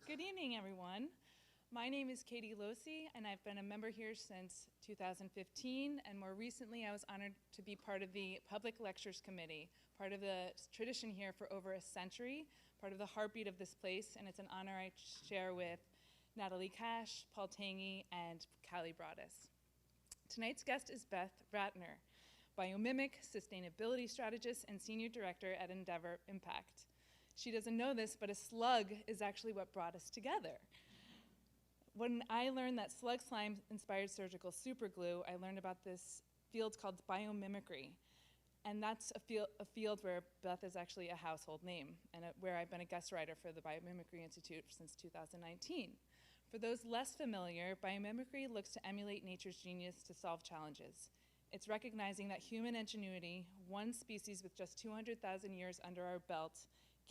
Good evening, everyone. My name is Katie Losi, and I've been a member here since 2015, and more recently I was honored to be part of the Public Lectures Committee, part of the tradition here for over a century, part of the heartbeat of this place, and it's an honor I share with Natalie Cash, Paul Tangy, and Callie Broadus. Tonight's guest is Beth Ratner, biomimic, sustainability strategist, and senior director at Endeavor Impact. She doesn't know this, but a slug is actually what brought us together. When I learned that slug slime inspired surgical superglue, I learned about this field called biomimicry. And that's a field where Beth is actually a household name, and where I've been a guest writer for the Biomimicry Institute since 2019. For those less familiar, biomimicry looks to emulate nature's genius to solve challenges. It's recognizing that human ingenuity, one species with just 200,000 years under our belt,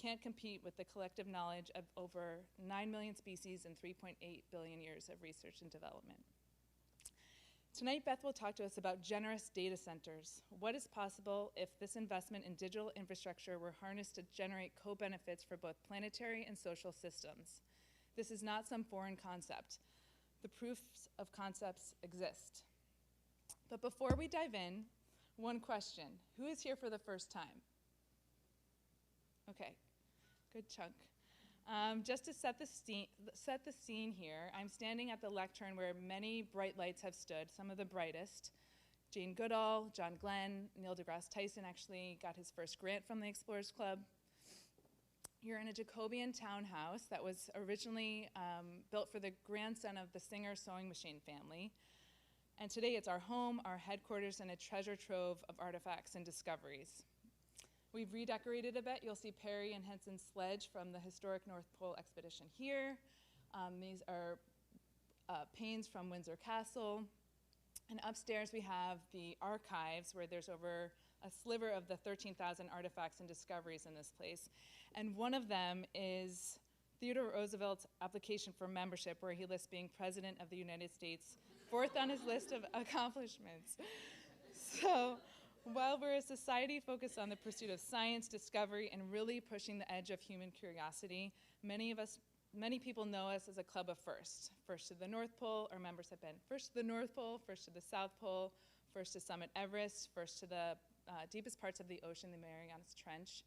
can't compete with the collective knowledge of over 9 million species and 3.8 billion years of research and development. Tonight, Beth will talk to us about generous data centers. What is possible if this investment in digital infrastructure were harnessed to generate co-benefits for both planetary and social systems? This is not some foreign concept. The proofs of concepts exist. But before we dive in, one question. Who is here for the first time? Okay, good chunk. Just to set the scene here, I'm standing at the lectern where many bright lights have stood, some of the brightest. Jane Goodall, John Glenn, Neil deGrasse Tyson actually got his first grant from the Explorers Club. You're in a Jacobean townhouse that was originally built for the grandson of the Singer sewing machine family. And today it's our home, our headquarters, and a treasure trove of artifacts and discoveries. We've redecorated a bit. You'll see Perry and Henson's sledge from the historic North Pole expedition here. These are panes from Windsor Castle. And upstairs we have the archives, where there's over a sliver of the 13,000 artifacts and discoveries in this place. And one of them is Theodore Roosevelt's application for membership, where he lists being President of the United States, fourth on his list of accomplishments. So, while we're a society focused on the pursuit of science, discovery, and really pushing the edge of human curiosity, many people know us as a club of first. First to the North Pole, our members have been first to the North Pole, first to the South Pole, first to summit Everest, first to the deepest parts of the ocean, the Marianas Trench,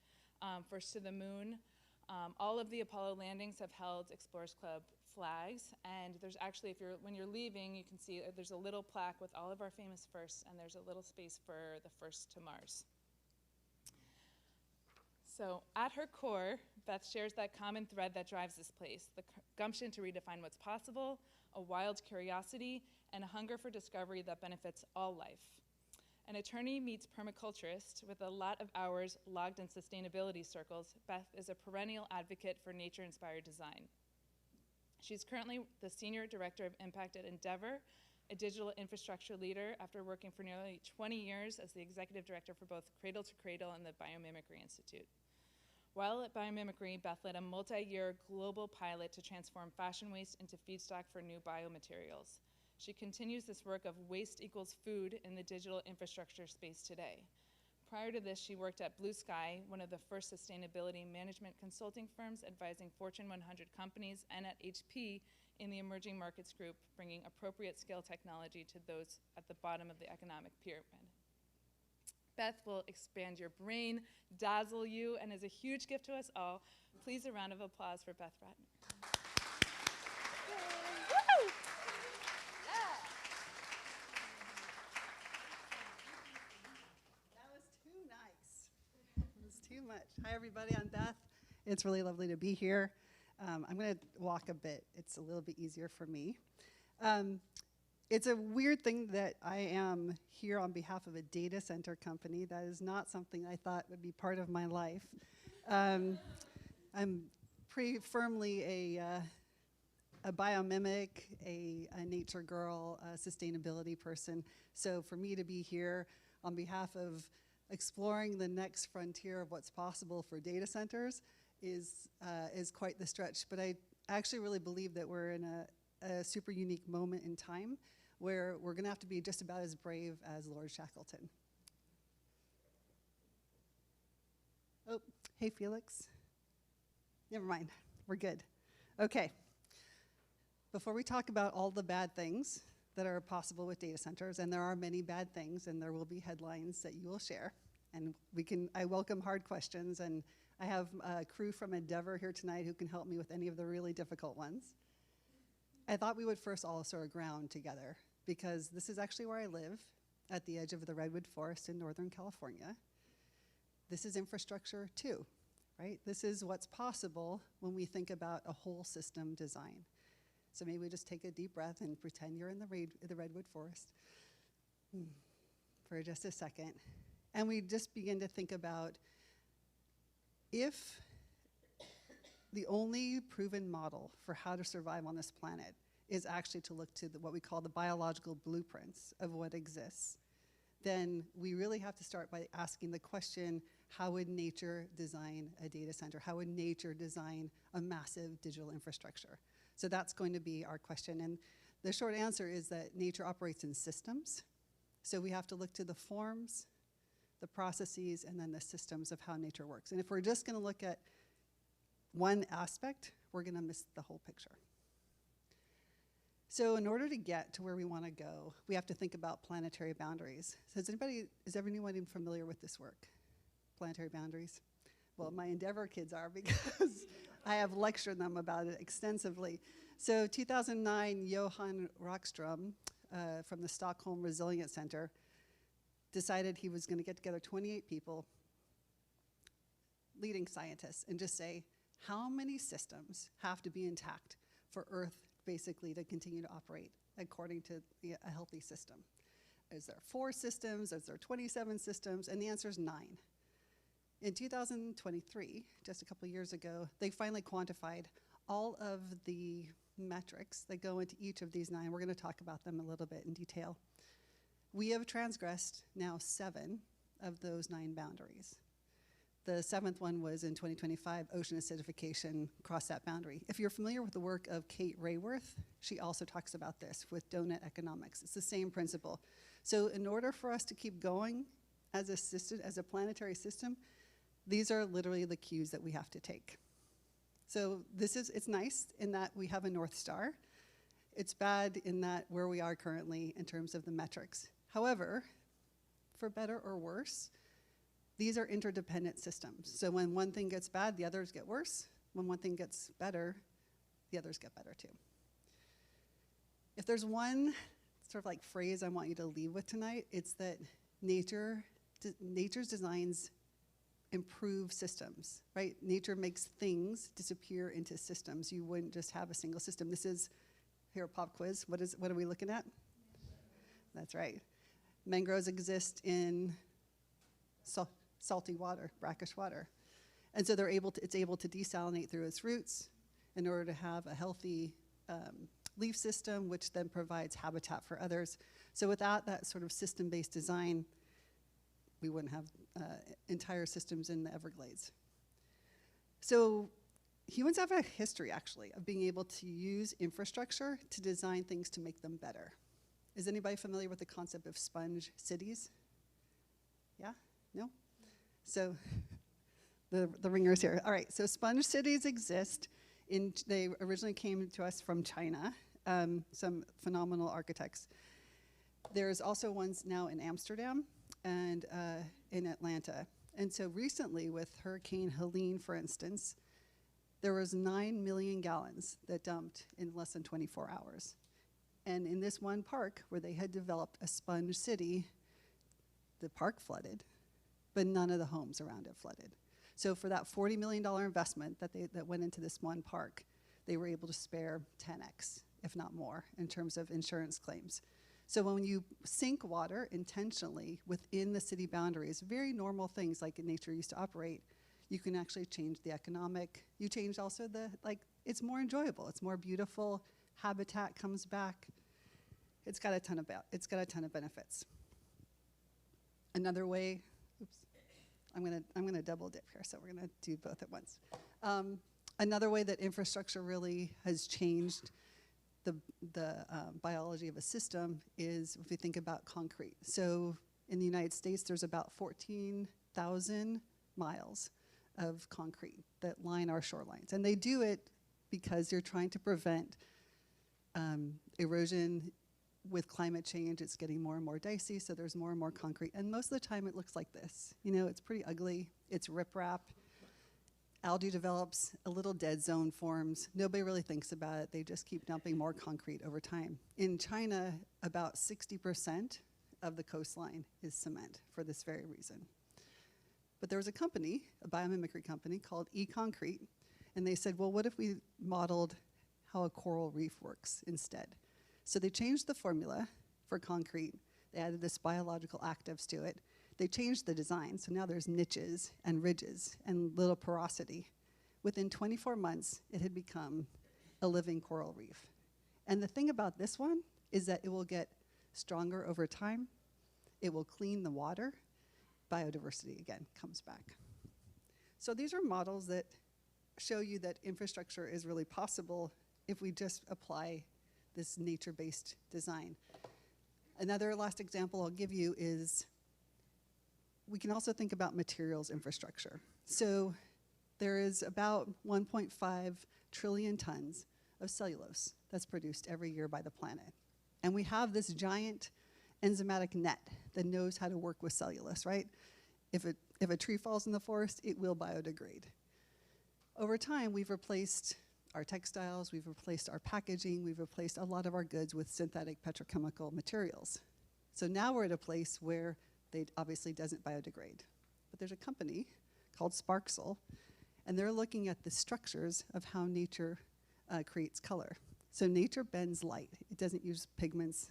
first to the moon. All of the Apollo landings have held Explorers Club flags, and there's actually, when you're leaving, you can see there's a little plaque with all of our famous firsts, and there's a little space for the first to Mars. So at her core, Beth shares that common thread that drives this place, the gumption to redefine what's possible, a wild curiosity, and a hunger for discovery that benefits all life. An attorney meets permaculturist with a lot of hours logged in sustainability circles. Beth is a perennial advocate for nature-inspired design. She's currently the Senior Director of Impact at Endeavor, a digital infrastructure leader after working for nearly 20 years as the Executive Director for both Cradle to Cradle and the Biomimicry Institute. While at Biomimicry, Beth led a multi-year global pilot to transform fashion waste into feedstock for new biomaterials. She continues this work of waste equals food in the digital infrastructure space today. Prior to this, she worked at Blue Sky, one of the first sustainability management consulting firms advising Fortune 100 companies, and at HP in the emerging markets group, bringing appropriate scale technology to those at the bottom of the economic pyramid. Beth will expand your brain, dazzle you, and is a huge gift to us all. Please, a round of applause for Beth Ratner. Too much. Hi, everybody. I'm Beth. It's really lovely to be here. I'm going to walk a bit. It's a little bit easier for me. It's a weird thing that I am here on behalf of a data center company. That is not something I thought would be part of my life. I'm pretty firmly a biomimic, a nature girl, a sustainability person. So for me to be here on behalf of exploring the next frontier of what's possible for data centers is quite the stretch. But I actually really believe that we're in a super unique moment in time where we're going to have to be just about as brave as Lord Shackleton. Oh, hey, Felix. Never mind. We're good. Okay. Before we talk about all the bad things that are possible with data centers, and there are many bad things, and there will be headlines that you will share, and I welcome hard questions, and I have a crew from Endeavor here tonight who can help me with any of the really difficult ones. I thought we would first all sort of ground together, because this is actually where I live, at the edge of the redwood forest in Northern California. This is infrastructure too, right? This is what's possible when we think about a whole system design. So maybe we just take a deep breath and pretend you're in the redwood forest for just a second. And we just begin to think about if the only proven model for how to survive on this planet is actually to look to what we call the biological blueprints of what exists, then we really have to start by asking the question, how would nature design a data center? How would nature design a massive digital infrastructure? So that's going to be our question. And the short answer is that nature operates in systems. So we have to look to the forms, the processes, and then the systems of how nature works. And if we're just going to look at one aspect, we're going to miss the whole picture. So in order to get to where we want to go, we have to think about planetary boundaries. So is everyone familiar with this work? Planetary boundaries? Well, my Endeavor kids are, because I have lectured them about it extensively. So 2009, Johan Rockström from the Stockholm Resilience Center decided he was going to get together 28 people, leading scientists, and just say, how many systems have to be intact for Earth basically to continue to operate according to a healthy system? Is there 4 systems? Is there 27 systems? And the answer is 9. In 2023, just a couple years ago, they finally quantified all of the metrics that go into each of these 9. We're going to talk about them a little bit in detail. We have transgressed now 7 of those 9 boundaries. The 7th one was in 2025, ocean acidification crossed that boundary. If you're familiar with the work of Kate Rayworth, she also talks about this with donut economics. It's the same principle. So in order for us to keep going as a system, as a planetary system, these are literally the cues that we have to take. So it's nice in that we have a North Star. It's bad in that where we are currently in terms of the metrics. However, for better or worse, these are interdependent systems. So when one thing gets bad, the others get worse. When one thing gets better, the others get better too. If there's one sort of like phrase I want you to leave with tonight, it's that nature's designs improve systems, right? Nature makes things disappear into systems. You wouldn't just have a single system. This is, here, a pop quiz. What are we looking at? That's right. Mangroves exist in salty water, brackish water. And so it's able to desalinate through its roots in order to have a healthy leaf system, which then provides habitat for others. So without that sort of system-based design, we wouldn't have entire systems in the Everglades. So humans have a history, actually, of being able to use infrastructure to design things to make them better. Is anybody familiar with the concept of sponge cities? Yeah? No? So the ringers here. All right, so sponge cities exist. They originally came to us from China, some phenomenal architects. There's also ones now in Amsterdam and in Atlanta. And so recently with Hurricane Helene, for instance, there was 9 million gallons that dumped in less than 24 hours. And in this one park where they had developed a sponge city, the park flooded, but none of the homes around it flooded. So for that $40 million investment that went into this one park, they were able to spare 10x, if not more, in terms of insurance claims. So when you sink water intentionally within the city boundaries, very normal things like nature used to operate, you can actually change the economic. You change also it's more enjoyable. It's more beautiful. Habitat comes back. It's got a ton of benefits. Another way, oops, I'm gonna double dip here, so we're gonna do both at once. Another way that infrastructure really has changed the biology of a system is if we think about concrete. So in the United States, there's about 14,000 miles of concrete that line our shorelines. And they do it because they're trying to prevent erosion. With climate change, it's getting more and more dicey, so there's more and more concrete. And most of the time it looks like this. You know, it's pretty ugly. It's riprap. Algae develops, a little dead zone forms. Nobody really thinks about it. They just keep dumping more concrete over time. In China, about 60% of the coastline is cement for this very reason. But there was a company, a biomimicry company called eConcrete, and they said, well, what if we modeled how a coral reef works instead? So they changed the formula for concrete. They added this biological actives to it. They changed the design, so now there's niches and ridges and little porosity. Within 24 months, it had become a living coral reef. And the thing about this one is that it will get stronger over time. It will clean the water. Biodiversity, again, comes back. So these are models that show you that infrastructure is really possible if we just apply this nature-based design. Another last example I'll give you is we can also think about materials infrastructure. So there is about 1.5 trillion tons of cellulose that's produced every year by the planet. And we have this giant enzymatic net that knows how to work with cellulose, right? If a tree falls in the forest, it will biodegrade. Over time, we've replaced our textiles, we've replaced our packaging, we've replaced a lot of our goods with synthetic petrochemical materials. So now we're at a place where it obviously doesn't biodegrade. But there's a company called Sparksel, and they're looking at the structures of how nature creates color. So nature bends light. It doesn't use pigments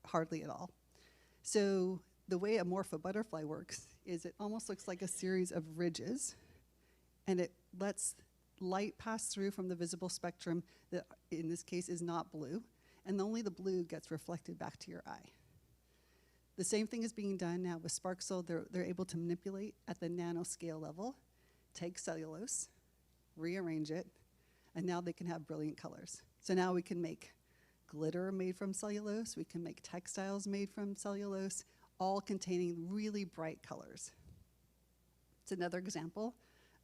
hardly at all. So the way a morpho butterfly works is it almost looks like a series of ridges, and it lets light pass through from the visible spectrum that in this case is not blue, and only the blue gets reflected back to your eye. The same thing is being done now with Sparksel. They're able to manipulate at the nanoscale level, take cellulose, rearrange it, and now they can have brilliant colors. So now we can make glitter made from cellulose, we can make textiles made from cellulose, all containing really bright colors. It's another example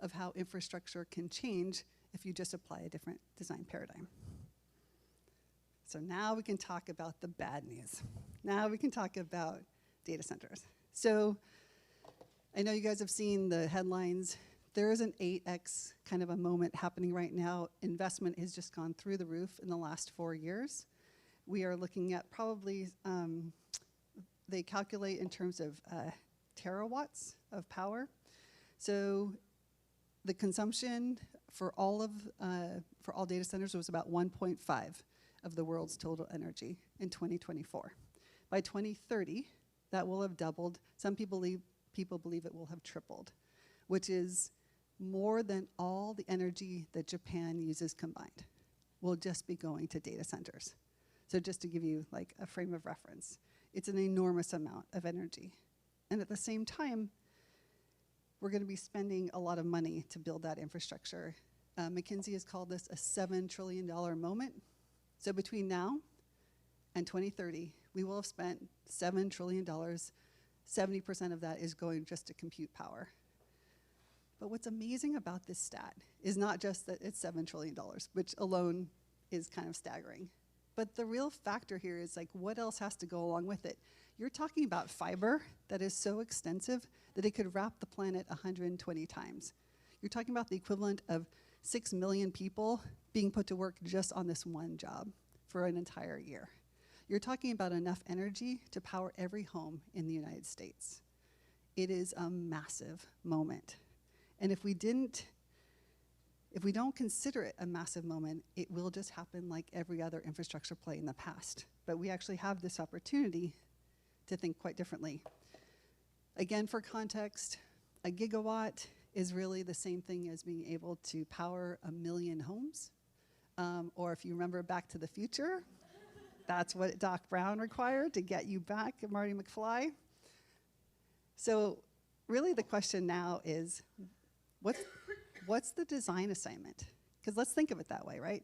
of how infrastructure can change if you just apply a different design paradigm. So now we can talk about the bad news. Now we can talk about data centers. So I know you guys have seen the headlines. There is an 8x kind of a moment happening right now. Investment has just gone through the roof in the last 4 years. We are looking at probably, they calculate in terms of terawatts of power. So the consumption for all data centers was about 1.5 of the world's total energy in 2024. By 2030, that will have doubled. Some people believe it will have tripled, which is more than all the energy that Japan uses combined will just be going to data centers. So just to give you like a frame of reference, it's an enormous amount of energy. And at the same time, we're going to be spending a lot of money to build that infrastructure. McKinsey has called this a $7 trillion moment. So between now and 2030, we will have spent $7 trillion. 70% of that is going just to compute power. But what's amazing about this stat is not just that it's $7 trillion, which alone is kind of staggering. But the real factor here is like, what else has to go along with it? You're talking about fiber that is so extensive that it could wrap the planet 120 times. You're talking about the equivalent of 6 million people being put to work just on this one job for an entire year. You're talking about enough energy to power every home in the United States. It is a massive moment. And if we don't consider it a massive moment, it will just happen like every other infrastructure play in the past. But we actually have this opportunity to think quite differently. Again, for context, a gigawatt is really the same thing as being able to power 1 million homes. Or if you remember Back to the Future, that's what Doc Brown required to get you back, Marty McFly. So really the question now is, what's the design assignment? Because let's think of it that way, right?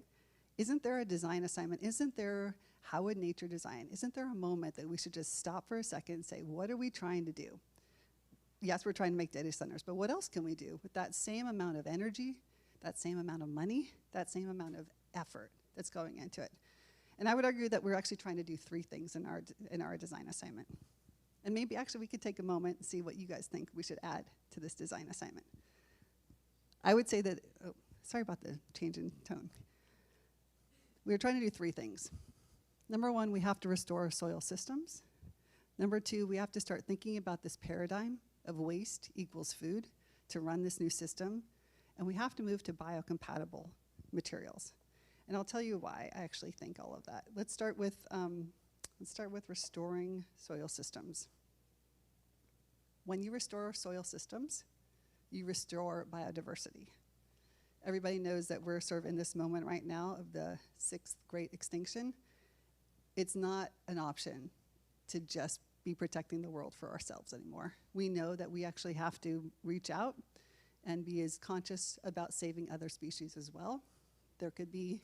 Isn't there a design assignment? Isn't there, how would nature design? Isn't there a moment that we should just stop for a second and say, what are we trying to do? Yes, we're trying to make data centers, but what else can we do with that same amount of energy that same amount of money, that same amount of effort that's going into it. And I would argue that we're actually trying to do three things in our design assignment. And maybe actually we could take a moment and see what you guys think we should add to this design assignment. I would say that, oh, sorry about the change in tone. We're trying to do three things. Number one, we have to restore soil systems. Number two, we have to start thinking about this paradigm of waste equals food to run this new system. And we have to move to biocompatible materials. And I'll tell you why I actually think all of that. Let's start with restoring soil systems. When you restore soil systems, you restore biodiversity. Everybody knows that we're sort of in this moment right now of the sixth great extinction. It's not an option to just be protecting the world for ourselves anymore. We know that we actually have to reach out and be as conscious about saving other species as well. There could be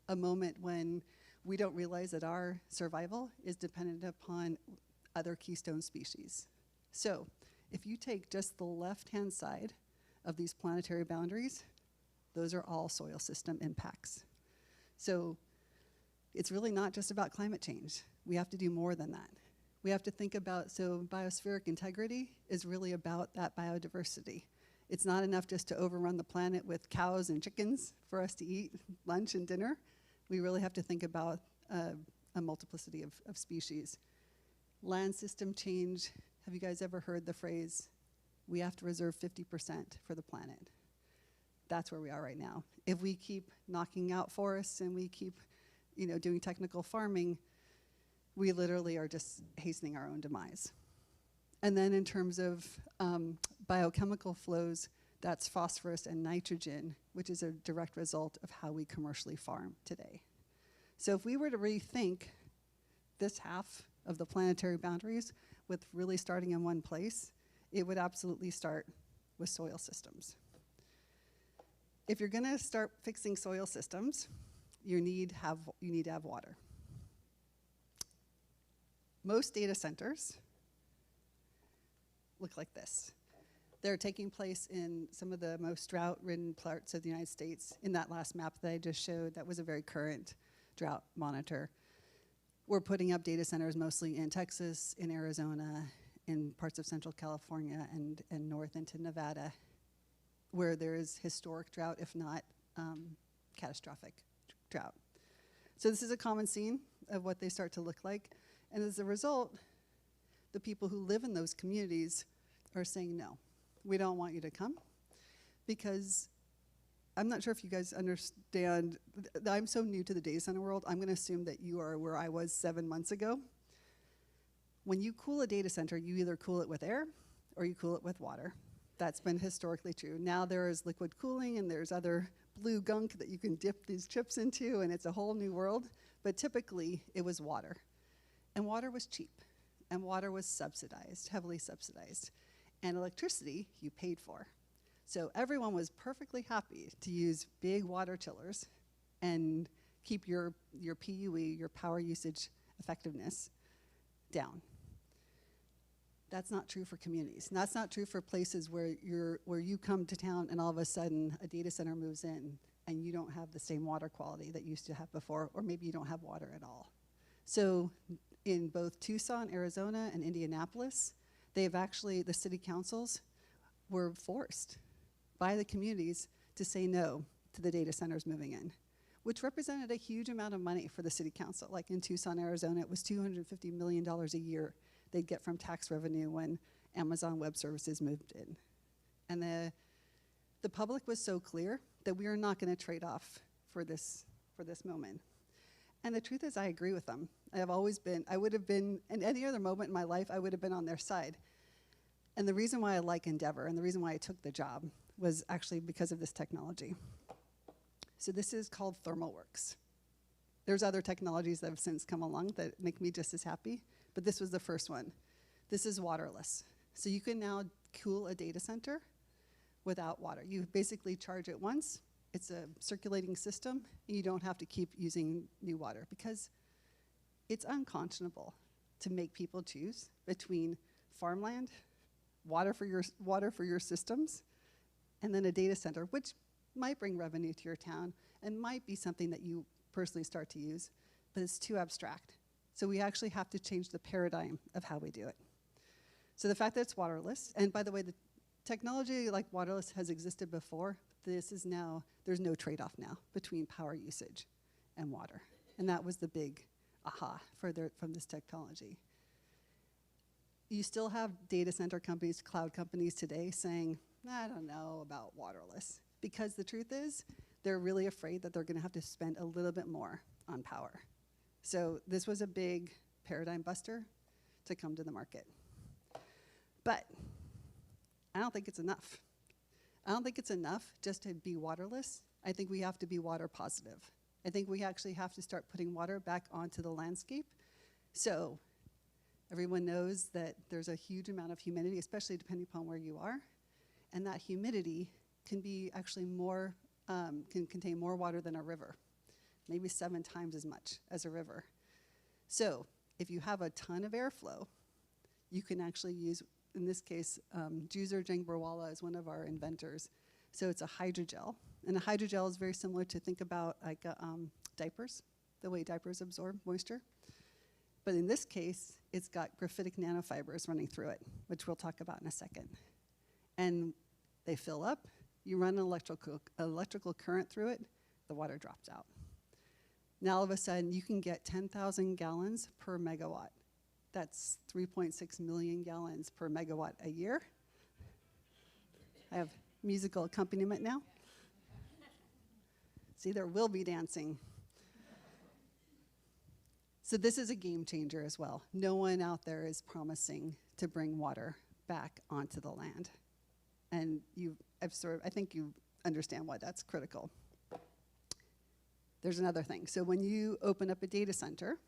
a moment when we don't realize that our survival is dependent upon other keystone species. So if you take just the left-hand side of these planetary boundaries, those are all soil system impacts. So it's really not just about climate change. We have to do more than that. We have to think about, so biospheric integrity is really about that biodiversity. It's not enough just to overrun the planet with cows and chickens for us to eat lunch and dinner. We really have to think about a multiplicity of species. Land system change. Have you guys ever heard the phrase, we have to reserve 50% for the planet? That's where we are right now. If we keep knocking out forests and we keep doing technical farming, we literally are just hastening our own demise. And then in terms of biochemical flows, that's phosphorus and nitrogen, which is a direct result of how we commercially farm today. So if we were to rethink this half of the planetary boundaries with really starting in one place, it would absolutely start with soil systems. If you're gonna start fixing soil systems, you need to have water. Most data centers look like this. They're taking place in some of the most drought-ridden parts of the United States. In that last map that I just showed, that was a very current drought monitor. We're putting up data centers mostly in Texas, in Arizona, in parts of Central California, and north into Nevada, where there is historic drought, if not catastrophic drought. So this is a common scene of what they start to look like. And as a result, the people who live in those communities are saying, no, we don't want you to come, because I'm not sure if you guys understand, I'm so new to the data center world, I'm gonna assume that you are where I was 7 months ago. When you cool a data center, you either cool it with air or you cool it with water. That's been historically true. Now there is liquid cooling and there's other blue gunk that you can dip these chips into, and it's a whole new world. But typically it was water. And water was cheap. And water was subsidized, heavily subsidized. And electricity you paid for. So everyone was perfectly happy to use big water chillers and keep your PUE, your power usage effectiveness, down. That's not true for communities. And that's not true for places where you come to town and all of a sudden a data center moves in and you don't have the same water quality that you used to have before, or maybe you don't have water at all. So in both Tucson, Arizona, and Indianapolis, the city councils were forced by the communities to say no to the data centers moving in, which represented a huge amount of money for the city council. Like in Tucson, Arizona, it was $250 million a year they'd get from tax revenue when Amazon Web Services moved in. And the public was so clear that we are not gonna trade off for this moment. And the truth is, I agree with them. I would have been, in any other moment in my life, I would have been on their side. And the reason why I like Endeavor and the reason why I took the job was actually because of this technology. So this is called ThermalWorks. There's other technologies that have since come along that make me just as happy, but this was the first one. This is waterless. So you can now cool a data center without water. You basically charge it once, it's a circulating system, and you don't have to keep using new water, because it's unconscionable to make people choose between farmland, water for your systems, and then a data center, which might bring revenue to your town, and might be something that you personally start to use, but it's too abstract. So we actually have to change the paradigm of how we do it. So the fact that it's waterless, and by the way, the technology like waterless has existed before. This is now, there's no trade-off now between power usage and water. And that was the big aha from this technology. You still have data center companies, cloud companies today saying, I don't know about waterless. Because the truth is, they're really afraid that they're gonna have to spend a little bit more on power. So this was a big paradigm buster to come to the market. But I don't think it's enough. I don't think it's enough just to be waterless. I think we have to be water positive. I think we actually have to start putting water back onto the landscape. So everyone knows that there's a huge amount of humidity, especially depending upon where you are. And that humidity can be actually more, can contain more water than a river, maybe 7 times as much as a river. So if you have a ton of airflow, you can actually use, in this case, Juzer Jangbarwala is one of our inventors. So it's a hydrogel. And a hydrogel is very similar to think about like diapers, the way diapers absorb moisture. But in this case, it's got graphitic nanofibers running through it, which we'll talk about in a second. And they fill up, you run an electrical current through it, the water drops out. Now all of a sudden, you can get 10,000 gallons per megawatt. That's 3.6 million gallons per megawatt a year. I have musical accompaniment now. See, there will be dancing. So this is a game changer as well. No one out there is promising to bring water back onto the land. And I think you understand why that's critical. There's another thing. So when you open up a data center,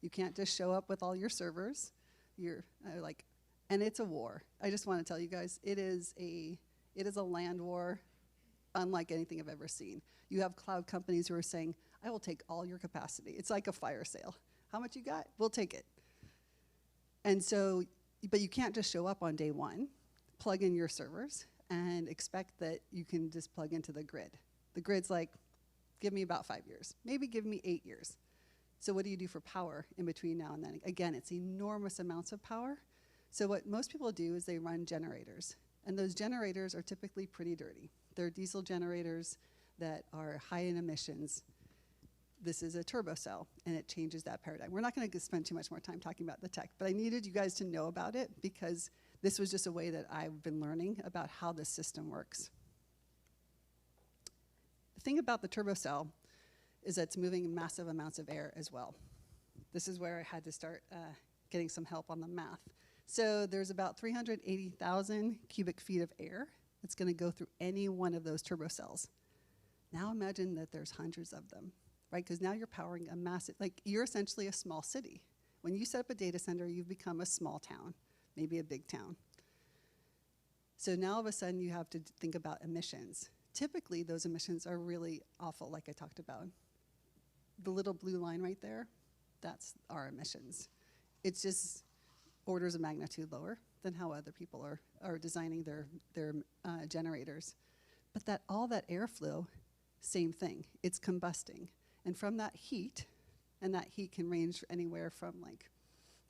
you can't just show up with all your servers. And it's a war. I just want to tell you guys, it is a land war unlike anything I've ever seen. You have cloud companies who are saying, I will take all your capacity. It's like a fire sale. How much you got? We'll take it. And so, but you can't just show up on day one, plug in your servers, and expect that you can just plug into the grid. The grid's like, give me about 5 years. Maybe give me 8 years. So what do you do for power in between now and then? Again, it's enormous amounts of power. So what most people do is they run generators. And those generators are typically pretty dirty. They're diesel generators that are high in emissions. This is a turbo cell, and it changes that paradigm. We're not going to spend too much more time talking about the tech, but I needed you guys to know about it because this was just a way that I've been learning about how this system works. The thing about the turbo cell is that it's moving massive amounts of air as well. This is where I had to start getting some help on the math. So there's about 380,000 cubic feet of air that's going to go through any one of those turbo cells. Now imagine that there's hundreds of them, right? Because now you're powering a massive, like you're essentially a small city. When you set up a data center, you've become a small town, maybe a big town. So now all of a sudden you have to think about emissions. Typically those emissions are really awful, like I talked about. The little blue line right there, that's our emissions. It's just orders of magnitude lower than how other people are designing their generators. But all that airflow, same thing, it's combusting. And from that heat, and that heat can range anywhere from like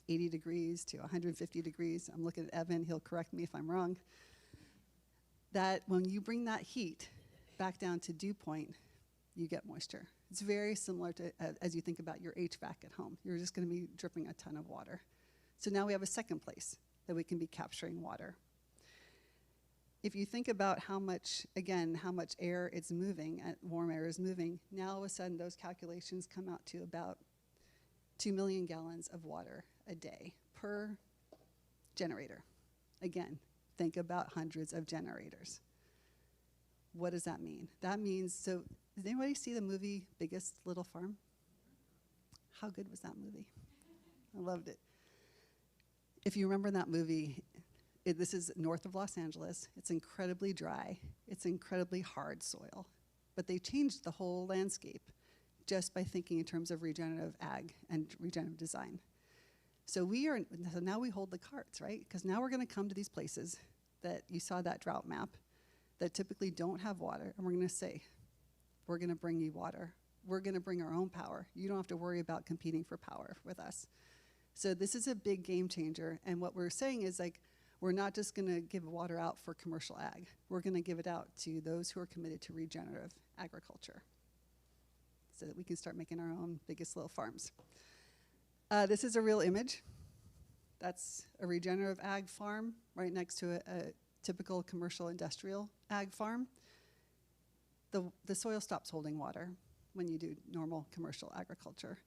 80 degrees to 150 degrees. I'm looking at Evan, he'll correct me if I'm wrong. That when you bring that heat back down to dew point, you get moisture. It's very similar to as you think about your HVAC at home. You're just going to be dripping a ton of water. So now we have a second place that we can be capturing water. If you think about how much air it's moving, warm air is moving, now all of a sudden those calculations come out to about 2 million gallons of water a day per generator. Again, think about hundreds of generators. What does that mean? That means, so did anybody see the movie Biggest Little Farm? How good was that movie? I loved it. If you remember that movie, this is north of Los Angeles. It's incredibly dry. It's incredibly hard soil. But they changed the whole landscape just by thinking in terms of regenerative ag and regenerative design. So now we hold the cards, right? Because now we're going to come to these places that you saw that drought map. that typically don't have water, and we're going to say, we're going to bring you water. We're going to bring our own power. You don't have to worry about competing for power with us. So this is a big game changer. And what we're saying is, like, we're not just going to give water out for commercial ag. We're going to give it out to those who are committed to regenerative agriculture so that we can start making our own biggest little farms. This is a real image. That's a regenerative ag farm right next to a typical commercial industrial ag farm. The soil stops holding water when you do normal commercial agriculture.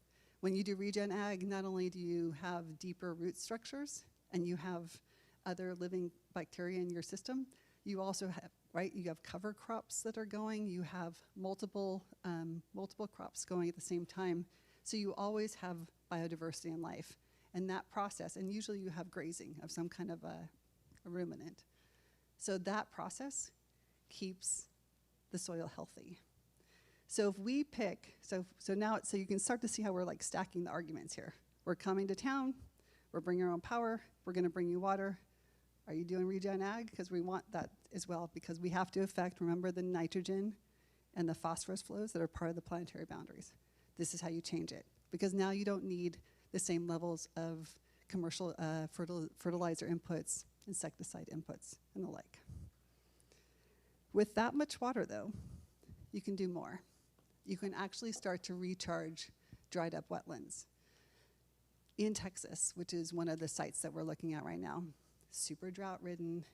When you do regen ag, not only do you have deeper root structures and you have other living bacteria in your system, you also have, right, you have cover crops that are going, you have multiple crops going at the same time. So you always have biodiversity in life. And that process, and usually you have grazing of some kind of a ruminant. So that process keeps the soil healthy. So if we pick, so you can start to see how we're like stacking the arguments here. We're coming to town, we're bringing our own power, we're gonna bring you water. Are you doing regen ag? Because we want that as well, because we have to affect, remember, the nitrogen and the phosphorus flows that are part of the planetary boundaries. This is how you change it. Because now you don't need the same levels of commercial fertilizer inputs, insecticide inputs, and the like. With that much water, though, you can do more. You can actually start to recharge dried up wetlands. In Texas, which is one of the sites that we're looking at right now, super drought-ridden,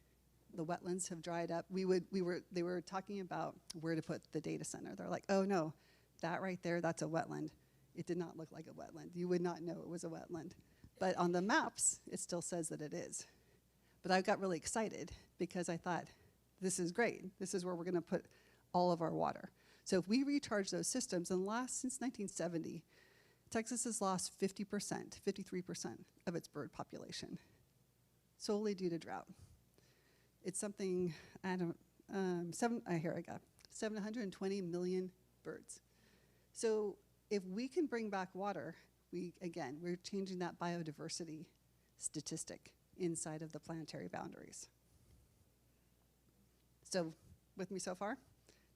the wetlands have dried up. They were talking about where to put the data center. They're like, oh no, that right there, that's a wetland. It did not look like a wetland. You would not know it was a wetland. But on the maps, it still says that it is. But I got really excited because I thought, this is great. This is where we're gonna put all of our water. So if we recharge those systems, since 1970, Texas has lost 50%, 53% of its bird population, solely due to drought. It's something, here I go, 720 million birds. So if we can bring back water, we're changing that biodiversity statistic inside of the planetary boundaries. So, with me so far?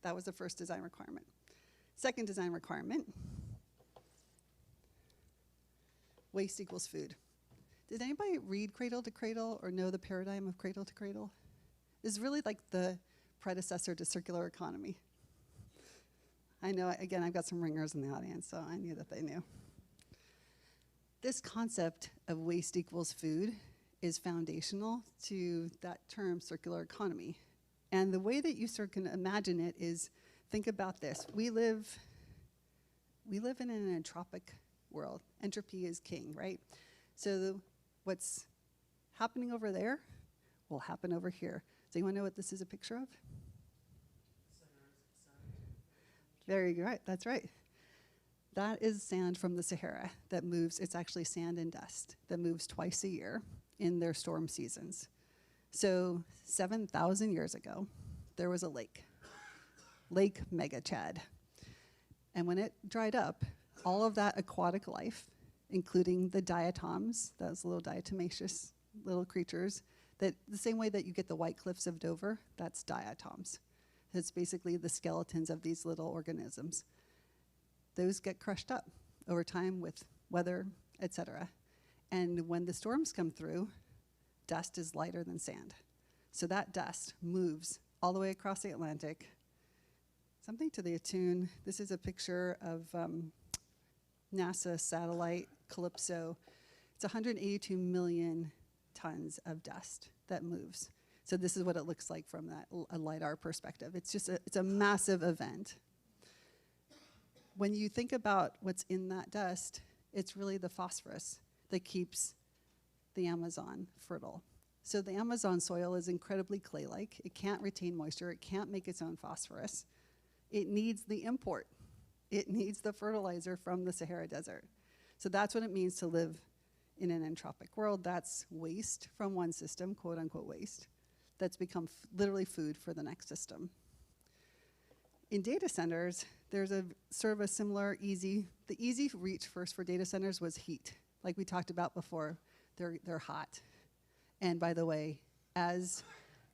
That was the first design requirement. Second design requirement, waste equals food. Did anybody read Cradle to Cradle or know the paradigm of Cradle to Cradle? It's really like the predecessor to circular economy. I know, again, I've got some ringers in the audience, so I knew that they knew. This concept of waste equals food is foundational to that term, circular economy. And the way that you sort of can imagine it is, think about this. We live in an entropic world. Entropy is king, right? So what's happening over there will happen over here. Does anyone know what this is a picture of? Very good, that's right. That is sand from the Sahara that moves. It's actually sand and dust that moves twice a year in their storm seasons. So 7,000 years ago, there was a lake, Lake Megachad. And when it dried up, all of that aquatic life, including the diatoms, those little diatomaceous little creatures, that the same way that you get the White Cliffs of Dover, that's diatoms. It's basically the skeletons of these little organisms. Those get crushed up over time with weather, etc. And when the storms come through, dust is lighter than sand. So that dust moves all the way across the Atlantic, something to the tune. This is a picture of NASA satellite Calypso. It's 182 million tons of dust that moves. So this is what it looks like from that a LiDAR perspective. It's just it's a massive event. When you think about what's in that dust, it's really the phosphorus that keeps the Amazon fertile. So the Amazon soil is incredibly clay-like. It can't retain moisture. It can't make its own phosphorus. It needs the import. It needs the fertilizer from the Sahara Desert. So that's what it means to live in an entropic world. That's waste from one system, quote unquote waste, that's become literally food for the next system. In data centers, there's a sort of a similar the easy reach first for data centers was heat. Like we talked about before, they're hot. And by the way, as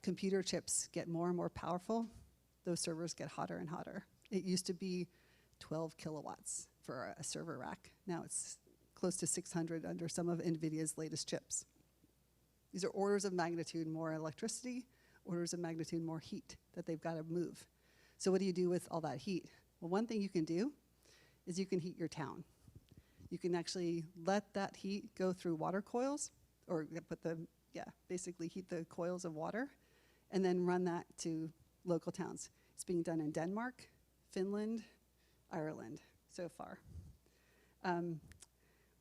computer chips get more and more powerful, those servers get hotter and hotter. It used to be 12 kilowatts for a server rack. Now it's close to 600 under some of NVIDIA's latest chips. These are orders of magnitude more electricity, orders of magnitude more heat that they've got to move. So what do you do with all that heat? Well, one thing you can do is you can heat your town. You can actually let that heat go through water coils, or basically heat the coils of water, and then run that to local towns. It's being done in Denmark, Finland, Ireland so far.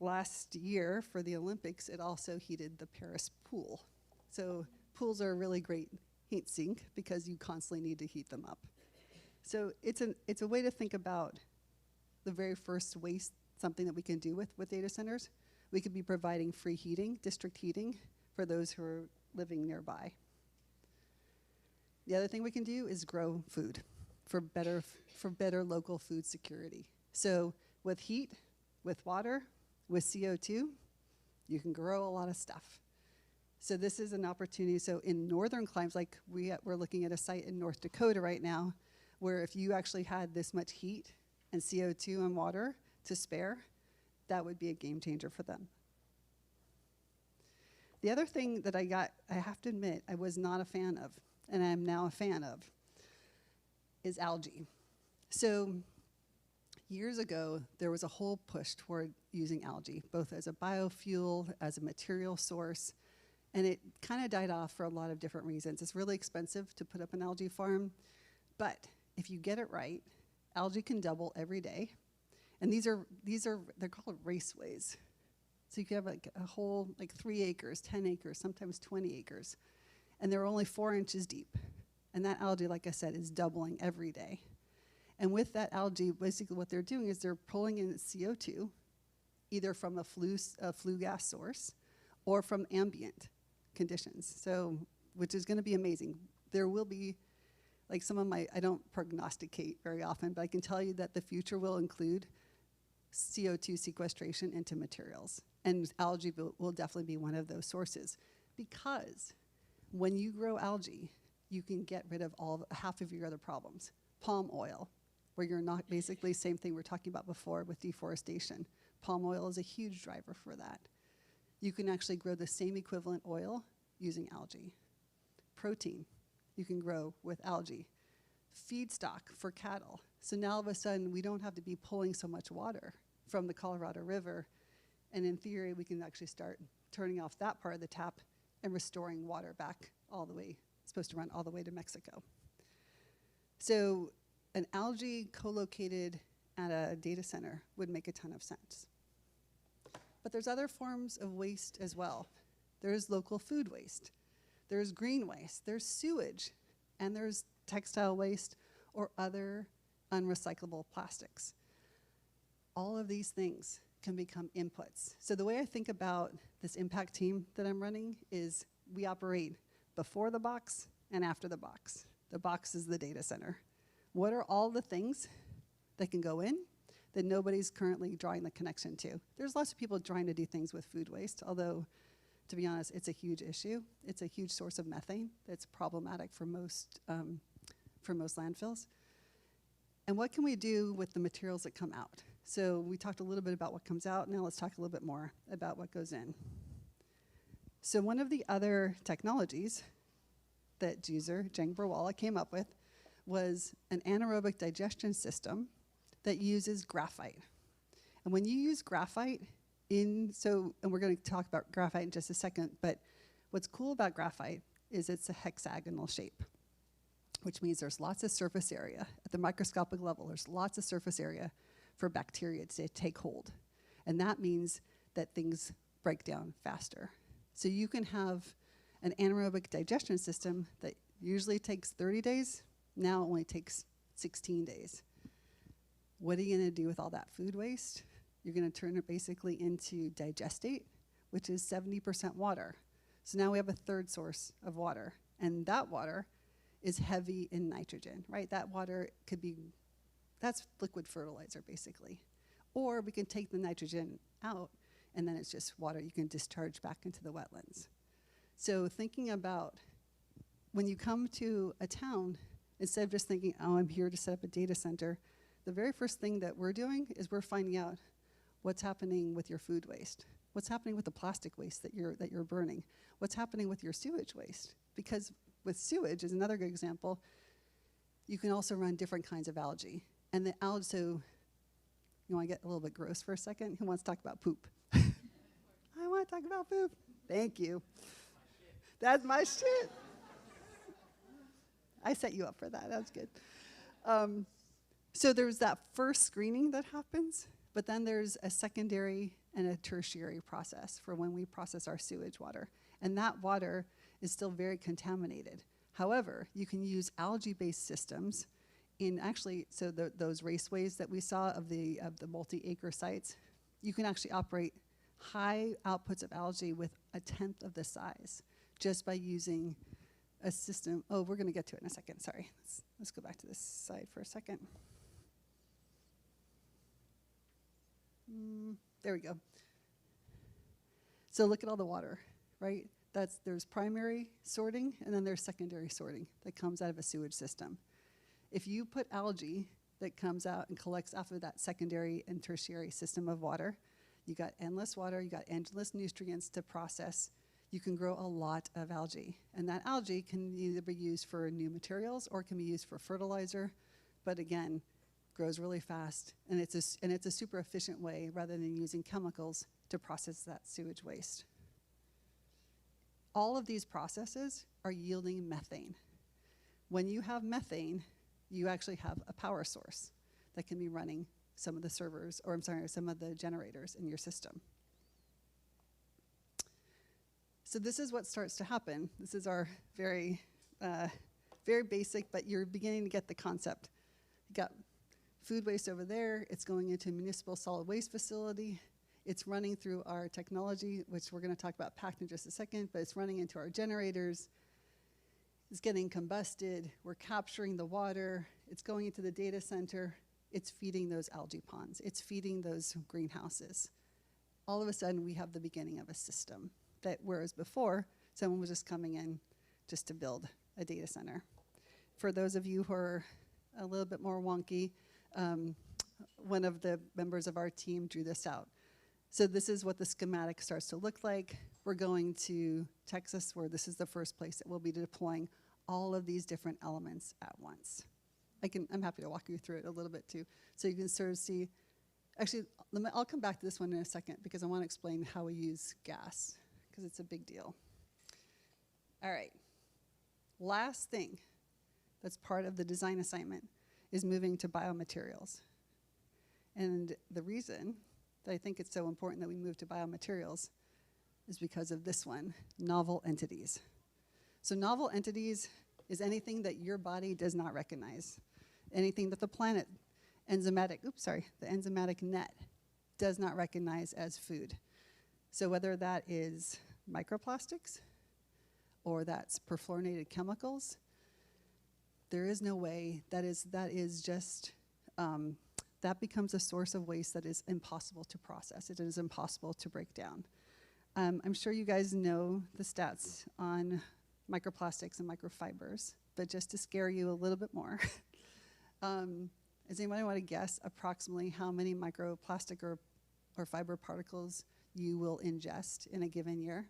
Last year for the Olympics, it also heated the Paris pool. So pools are a really great heat sink because you constantly need to heat them up. So it's a way to think about the very first waste, something that we can do with data centers. We could be providing free heating, district heating, for those who are living nearby. The other thing we can do is grow food for better local food security. So with heat, with water, with CO2, you can grow a lot of stuff. So this is an opportunity. So in northern climes, like we're looking at a site in North Dakota right now, where if you actually had this much heat and CO2 and water to spare, that would be a game changer for them. The other thing that I have to admit, I was not a fan of, and I'm now a fan of, is algae. So years ago, there was a whole push toward using algae, both as a biofuel, as a material source, and it kind of died off for a lot of different reasons. It's really expensive to put up an algae farm, but if you get it right, algae can double every day. And they're called raceways. So you can have like a whole, like 3 acres, 10 acres, sometimes 20 acres. And they're only 4 inches deep. And that algae, like I said, is doubling every day. And with that algae, basically what they're doing is they're pulling in CO2, either from a flue gas source or from ambient conditions. So, which is gonna be amazing. There will be, like I don't prognosticate very often, but I can tell you that the future will include CO2 sequestration into materials. And algae will definitely be one of those sources. Because when you grow algae, you can get rid of half of your other problems. Palm oil, where you're not, basically same thing we were talking about before with deforestation. Palm oil is a huge driver for that. You can actually grow the same equivalent oil using algae. Protein, you can grow with algae. Feedstock for cattle. So now all of a sudden, we don't have to be pulling so much water from the Colorado River. And in theory, we can actually start turning off that part of the tap and restoring water back all the way. It's supposed to run all the way to Mexico. So an algae co-located at a data center would make a ton of sense. But there's other forms of waste as well. There's local food waste. There's green waste. There's sewage. And there's textile waste or other unrecyclable plastics. All of these things can become inputs. So the way I think about this impact team that I'm running is we operate before the box and after the box. The box is the data center. What are all the things that can go in that nobody's currently drawing the connection to? There's lots of people trying to do things with food waste, although, to be honest, it's a huge issue. It's a huge source of methane that's problematic for most landfills. And what can we do with the materials that come out? So we talked a little bit about what comes out. Now let's talk a little bit more about what goes in. So one of the other technologies that Jeng Burwala came up with was an anaerobic digestion system that uses graphite. And when you use graphite and we're going to talk about graphite in just a second, but what's cool about graphite is it's a hexagonal shape, which means there's lots of surface area. At the microscopic level, there's lots of surface area for bacteria to take hold. And that means that things break down faster. So you can have an anaerobic digestion system that usually takes 30 days, now it only takes 16 days. What are you gonna do with all that food waste? You're gonna turn it basically into digestate, which is 70% water. So now we have a third source of water. And that water is heavy in nitrogen, right? That water that's liquid fertilizer basically. Or we can take the nitrogen out and then it's just water you can discharge back into the wetlands. So thinking about when you come to a town, instead of just thinking, oh, I'm here to set up a data center, the very first thing that we're doing is we're finding out what's happening with your food waste, what's happening with the plastic waste that you're burning, what's happening with your sewage waste. Because with sewage is another good example, you can also run different kinds of algae. And the algae, so you want to get a little bit gross for a second? Who wants to talk about poop? I want to talk about poop. Thank you. That's my shit. I set you up for that. That's good. So there's that first screening that happens, but then there's a secondary and a tertiary process for when we process our sewage water. And that water is still very contaminated. However, you can use algae-based systems in actually, so those raceways that we saw of the multi-acre sites, you can actually operate high outputs of algae with 1/10 of the size just by using a system. Oh, we're going to get to it in a second. Sorry. Let's go back to this side for a second. There we go. So look at all the water, right? There's primary sorting, and then there's secondary sorting that comes out of a sewage system. If you put algae that comes out and collects off of that secondary and tertiary system of water, you got endless water, you got endless nutrients to process. You can grow a lot of algae. And that algae can either be used for new materials or can be used for fertilizer, but again, grows really fast. And it's a super efficient way, rather than using chemicals, to process that sewage waste. All of these processes are yielding methane. When you have methane, you actually have a power source that can be running some of the servers, or I'm sorry, some of the generators in your system. So this is what starts to happen. This is our very, very basic, but you're beginning to get the concept. You got food waste over there. It's going into a municipal solid waste facility. It's running through our technology, which we're going to talk about packed in just a second, but it's running into our generators. It's getting combusted. We're capturing the water. It's going into the data center. It's feeding those algae ponds. It's feeding those greenhouses. All of a sudden, we have the beginning of a system that, whereas before, someone was just coming in just to build a data center. For those of you who are a little bit more wonky, one of the members of our team drew this out. So this is what the schematic starts to look like. We're going to Texas, where this is the first place that we'll be deploying all of these different elements at once. I'm happy to walk you through it a little bit too, so you can sort of see. Actually, I'll come back to this one in a second because I want to explain how we use gas, because it's a big deal. All right. Last thing that's part of the design assignment is moving to biomaterials. And the reason that I think it's so important that we move to biomaterials is because of this one, novel entities. So novel entities is anything that your body does not recognize, anything that the enzymatic net does not recognize as food. So whether that is microplastics or that's perfluorinated chemicals, there is no way that becomes a source of waste that is impossible to process. It is impossible to break down. I'm sure you guys know the stats on microplastics and microfibers, but just to scare you a little bit more, does anybody want to guess approximately how many microplastic or fiber particles you will ingest in a given year?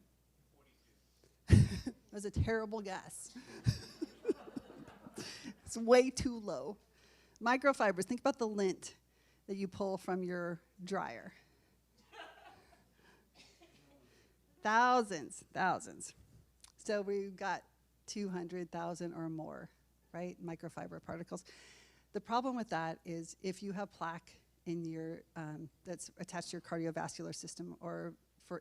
42. That was a terrible guess. It's way too low. Microfibers, think about the lint that you pull from your dryer. Thousands. So we've got 200,000 or more, right, microfiber particles. The problem with that is if you have plaque in your that's attached to your cardiovascular system, or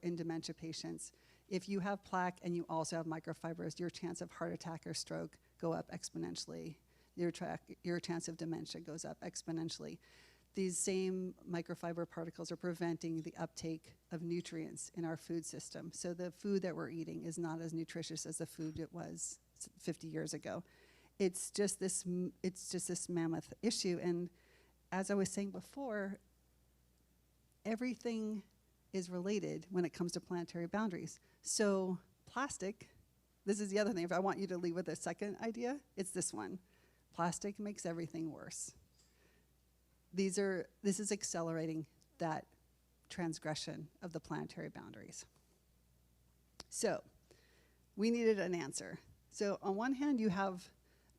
in dementia patients, if you have plaque and you also have microfibers, your chance of heart attack or stroke go up exponentially. Your chance of dementia goes up exponentially. These same microfiber particles are preventing the uptake of nutrients in our food system. So the food that we're eating is not as nutritious as the food it was 50 years ago. It's just this mammoth issue. And as I was saying before, everything is related when it comes to planetary boundaries. So plastic this is the other thing. If I want you to leave with a second idea, it's this one. Plastic makes everything worse. This is accelerating that transgression of the planetary boundaries. So we needed an answer. So on one hand, you have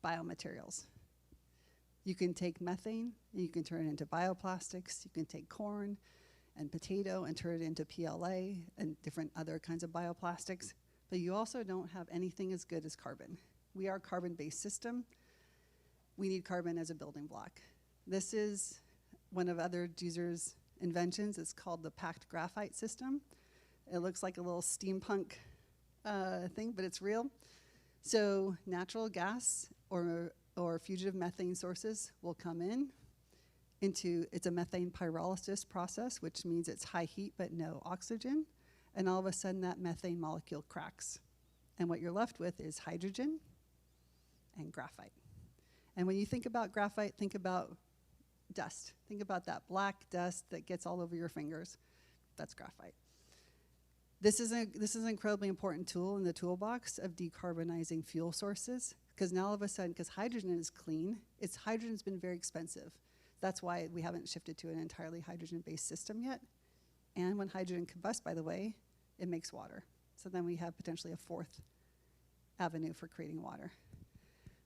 biomaterials. You can take methane, and you can turn it into bioplastics. You can take corn and potato and turn it into PLA and different other kinds of bioplastics. But you also don't have anything as good as carbon. We are a carbon-based system. We need carbon as a building block. This is one of other Jeezer's inventions. It's called the packed graphite system. It looks like a little steampunk thing, but it's real. So natural gas or fugitive methane sources will come into, it's a methane pyrolysis process, which means it's high heat but no oxygen. And all of a sudden that methane molecule cracks. And what you're left with is hydrogen and graphite. And when you think about graphite, think about dust. Think about that black dust that gets all over your fingers. That's graphite. This is an incredibly important tool in the toolbox of decarbonizing fuel sources, because now all of a sudden, because hydrogen is clean, hydrogen's been very expensive. That's why we haven't shifted to an entirely hydrogen-based system yet. And when hydrogen combusts, by the way, it makes water. So then we have potentially a fourth avenue for creating water.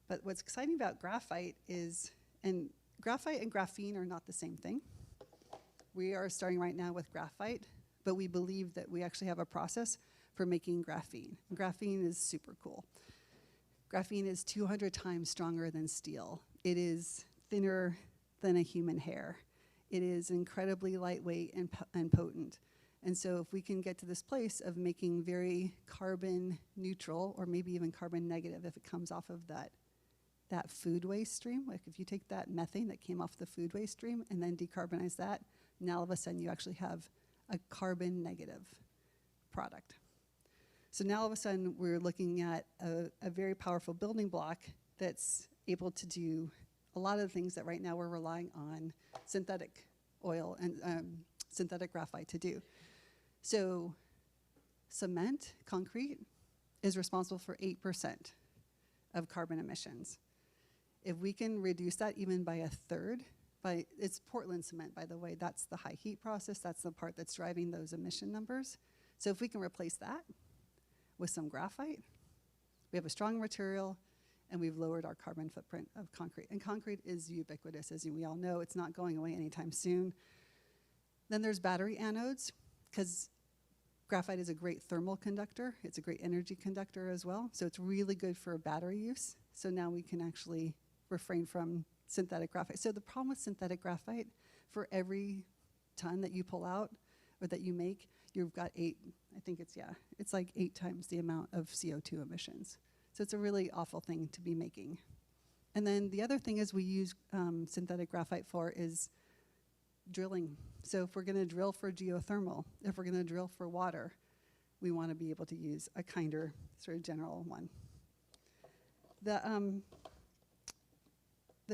But what's exciting about graphite is, and graphite and graphene are not the same thing. We are starting right now with graphite, but we believe that we actually have a process for making graphene. And graphene is super cool. Graphene is 200 times stronger than steel. It is thinner than a human hair. It is incredibly lightweight and potent. And so if we can get to this place of making very carbon neutral, or maybe even carbon negative if it comes off of that food waste stream, like if you take that methane that came off the food waste stream and then decarbonize that, now all of a sudden you actually have a carbon negative product. So now all of a sudden we're looking at a very powerful building block that's able to do a lot of the things that right now we're relying on synthetic oil and synthetic graphite to do. So cement, concrete, is responsible for 8% of carbon emissions. If we can reduce that even by a third, it's Portland cement, by the way, that's the high heat process, that's the part that's driving those emission numbers. So if we can replace that with some graphite, we have a strong material, and we've lowered our carbon footprint of concrete. And concrete is ubiquitous, as we all know. It's not going away anytime soon. Then there's battery anodes, because graphite is a great thermal conductor. It's a great energy conductor as well. So it's really good for battery use. So now we can actually refrain from synthetic graphite. So the problem with synthetic graphite, for every ton that you pull out or that you make, you've got it's like 8 times the amount of CO2 emissions. So it's a really awful thing to be making. And then the other thing is we use synthetic graphite for is drilling. So if we're going to drill for geothermal, if we're going to drill for water, we want to be able to use a kinder sort of general one. The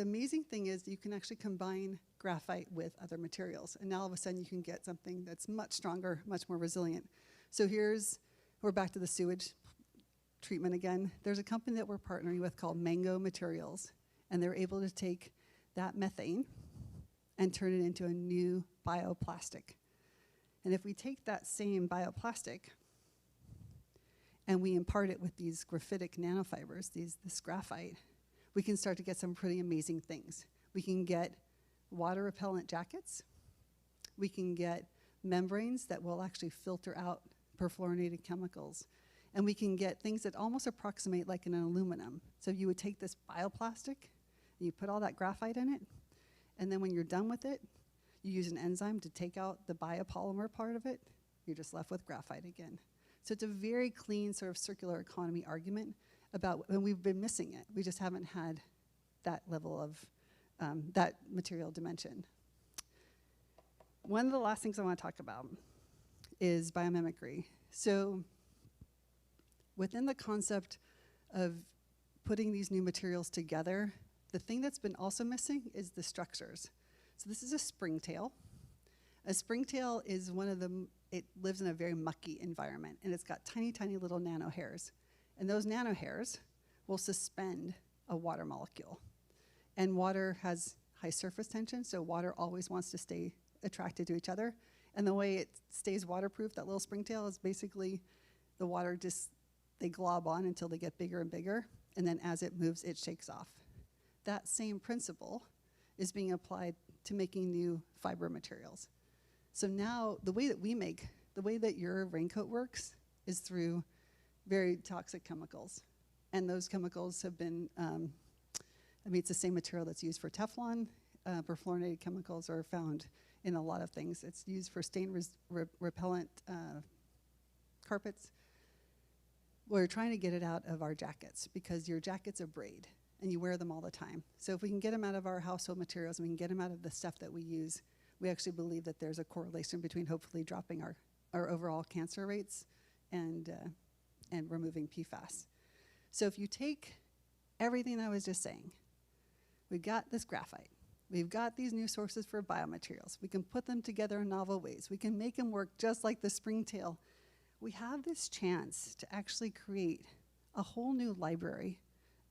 amazing thing is you can actually combine graphite with other materials. And now all of a sudden you can get something that's much stronger, much more resilient. So we're back to the sewage treatment again. There's a company that we're partnering with called Mango Materials, and they're able to take that methane and turn it into a new bioplastic. And if we take that same bioplastic and we impart it with these graphitic nanofibers, this graphite, we can start to get some pretty amazing things. We can get water repellent jackets. We can get membranes that will actually filter out perfluorinated chemicals. And we can get things that almost approximate like an aluminum. So you would take this bioplastic, and you put all that graphite in it, and then when you're done with it, you use an enzyme to take out the biopolymer part of it, you're just left with graphite again. So it's a very clean sort of circular economy argument about, and we've been missing it. We just haven't had that level of, that material dimension. One of the last things I want to talk about is biomimicry. So within the concept of putting these new materials together, the thing that's been also missing is the structures. So this is a springtail. A springtail is it lives in a very mucky environment, and it's got tiny, tiny little nano hairs. And those nanohairs will suspend a water molecule. And water has high surface tension, so water always wants to stay attracted to each other. And the way it stays waterproof, that little springtail, is basically the water they glob on until they get bigger and bigger, and then as it moves, it shakes off. That same principle is being applied to making new fiber materials. So now the way that your raincoat works is through very toxic chemicals. And those chemicals have been, it's the same material that's used for Teflon. Perfluorinated chemicals are found in a lot of things. It's used for stain repellent carpets. We're trying to get it out of our jackets because your jackets abrade and you wear them all the time. So if we can get them out of our household materials and we can get them out of the stuff that we use, we actually believe that there's a correlation between hopefully dropping our overall cancer rates and removing PFAS. So if you take everything I was just saying, we've got this graphite, we've got these new sources for biomaterials, we can put them together in novel ways, we can make them work just like the springtail. We have this chance to actually create a whole new library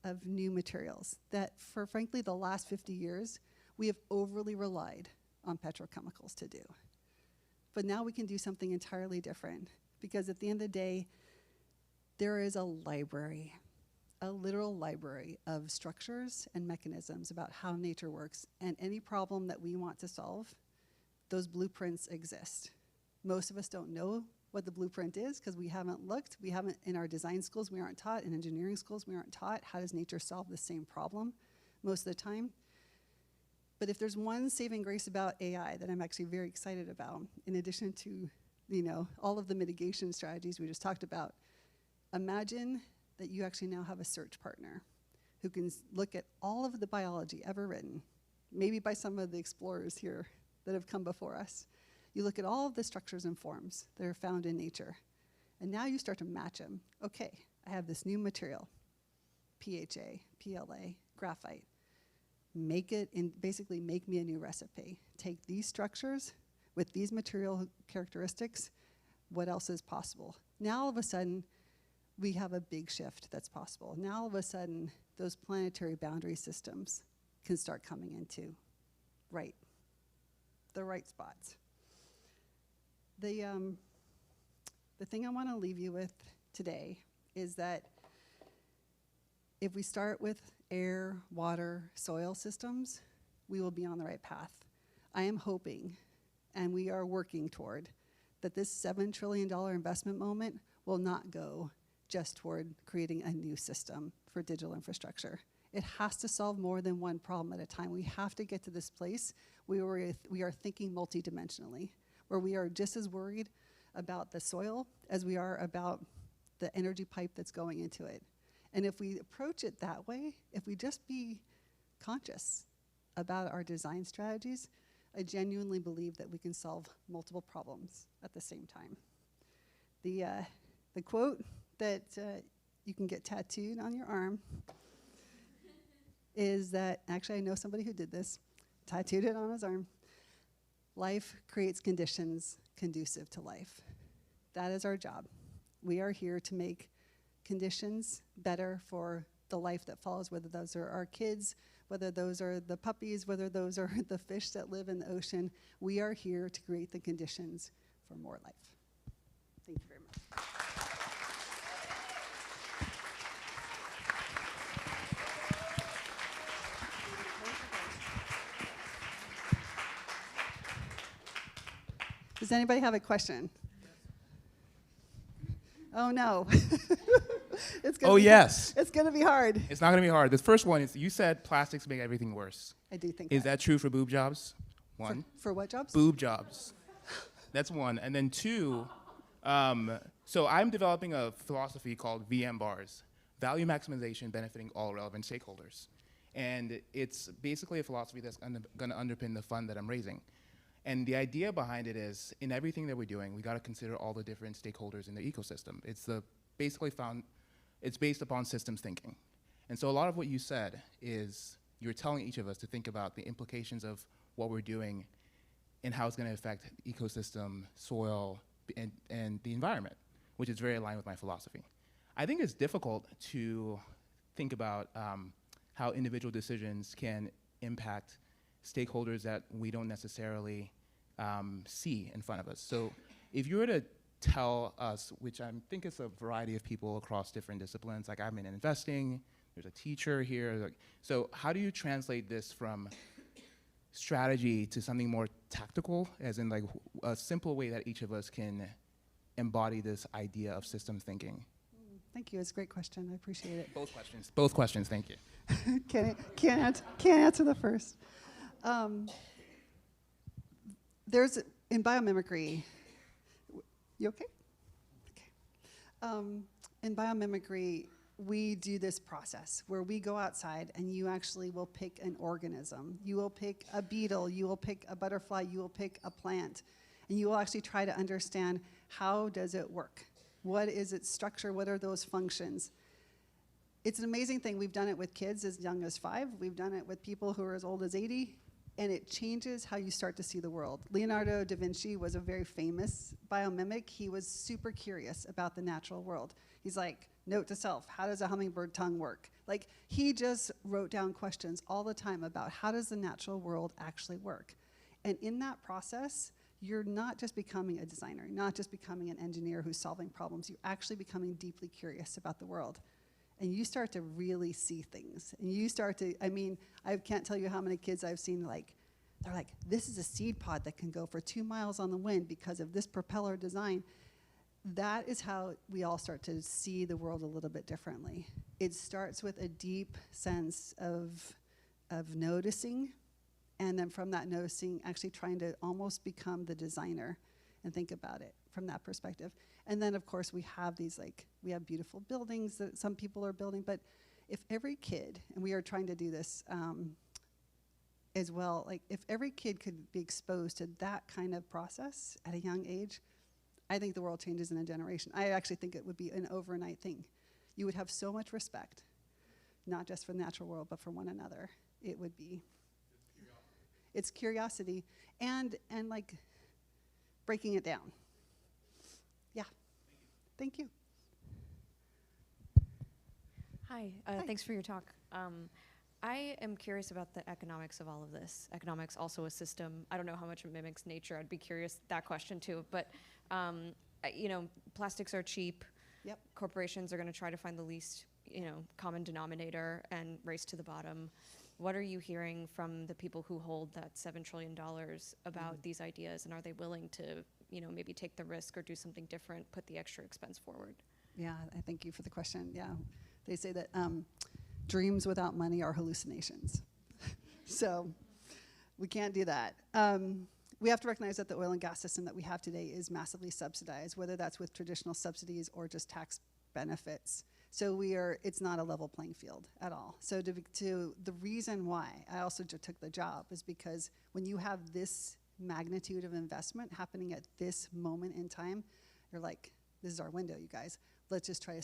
of new materials that for frankly the last 50 years, we have overly relied on petrochemicals to do. But now we can do something entirely different because at the end of the day, there is a library, a literal library of structures and mechanisms about how nature works, and any problem that we want to solve, those blueprints exist. Most of us don't know what the blueprint is because we haven't looked. We haven't, in our design schools, we aren't taught. In engineering schools, we aren't taught how does nature solve the same problem most of the time. But if there's one saving grace about AI that I'm actually very excited about, in addition to all of the mitigation strategies we just talked about, imagine that you actually now have a search partner who can look at all of the biology ever written, maybe by some of the explorers here that have come before us. You look at all of the structures and forms that are found in nature, and now you start to match them. Okay, I have this new material, PHA, PLA, graphite. Make it, basically make me a new recipe. Take these structures with these material characteristics, what else is possible? Now all of a sudden, we have a big shift that's possible. Now all of a sudden, those planetary boundary systems can start coming into the right spots. The thing I want to leave you with today is that if we start with air, water, soil systems, we will be on the right path. I am hoping, and we are working toward, that this $7 trillion investment moment will not go just toward creating a new system for digital infrastructure. It has to solve more than one problem at a time. We have to get to this place where we are thinking multidimensionally, where we are just as worried about the soil as we are about the energy pipe that's going into it. And if we approach it that way, if we just be conscious about our design strategies, I genuinely believe that we can solve multiple problems at the same time. The quote that you can get tattooed on your arm is that, actually I know somebody who did this, tattooed it on his arm, life creates conditions conducive to life. That is our job. We are here to make conditions better for the life that follows, whether those are our kids, whether those are the puppies, whether those are the fish that live in the ocean. We are here to create the conditions for more life. Thank you very much. Does anybody have a question? Oh, no. Yes. It's going to be hard. It's not going to be hard. The first one is, you said plastics make everything worse. I do think Is that true for boob jobs? One. For what jobs? Boob jobs. That's one. And then two, so I'm developing a philosophy called VM bars, value maximization benefiting all relevant stakeholders. And it's basically a philosophy that's going to underpin the fund that I'm raising. And the idea behind it is, in everything that we're doing, we got to consider all the different stakeholders in the ecosystem. It's based upon systems thinking. And so a lot of what you said is, you're telling each of us to think about the implications of what we're doing and how it's going to affect the ecosystem, soil, and the environment, which is very aligned with my philosophy. I think it's difficult to think about how individual decisions can impact stakeholders that we don't necessarily see in front of us. So if you were to tell us, which I think is a variety of people across different disciplines, like I'm in investing, there's a teacher here, like, so how do you translate this from strategy to something more tactical, as in like a simple way that each of us can embody this idea of systems thinking? Thank you. It's a great question. I appreciate it. Both questions, thank you. Can't answer the first. There's, in biomimicry, you okay? Okay. In biomimicry, we do this process where we go outside and you actually will pick an organism. You will pick a beetle, you will pick a butterfly, you will pick a plant, and you will actually try to understand how does it work? What is its structure? What are those functions? It's an amazing thing. We've done it with kids as young as 5. We've done it with people who are as old as 80. And it changes how you start to see the world. Leonardo da Vinci was a very famous biomimic. He was super curious about the natural world. He's like, note to self, how does a hummingbird tongue work? Like, he just wrote down questions all the time about how does the natural world actually work? And in that process, you're not just becoming a designer, you're not just becoming an engineer who's solving problems, you're actually becoming deeply curious about the world. And you start to really see things. And you start to, I mean, I can't tell you how many kids I've seen, like, they're like, this is a seed pod that can go for 2 miles on the wind because of this propeller design. That is how we all start to see the world a little bit differently. It starts with a deep sense of noticing, and then from that noticing, actually trying to almost become the designer and think about it from that perspective. And then, of course, we have these, like, we have beautiful buildings that some people are building, but if every kid, and we are trying to do this as well, like, if every kid could be exposed to that kind of process at a young age, I think the world changes in a generation. I actually think it would be an overnight thing. You would have so much respect, not just for the natural world, but for one another. It would be. It's curiosity and like breaking it down. Yeah. Thank you. Hi. Thanks for your talk. I am curious about the economics of all of this. Economics, also a system. I don't know how much it mimics nature. I'd be curious that question too. But you know, plastics are cheap. Yep. Corporations are going to try to find the least, you know, common denominator and race to the bottom. What are you hearing from the people who hold that $7 trillion about these ideas, and are they willing to, you know, maybe take the risk or do something different, put the extra expense forward? Yeah, I thank you for the question. Yeah, they say that dreams without money are hallucinations. So we can't do that. We have to recognize that the oil and gas system that we have today is massively subsidized, whether that's with traditional subsidies or just tax benefits. So it's not a level playing field at all. So the reason why I also took the job is because when you have this magnitude of investment happening at this moment in time, you're like, this is our window, you guys. Let's just try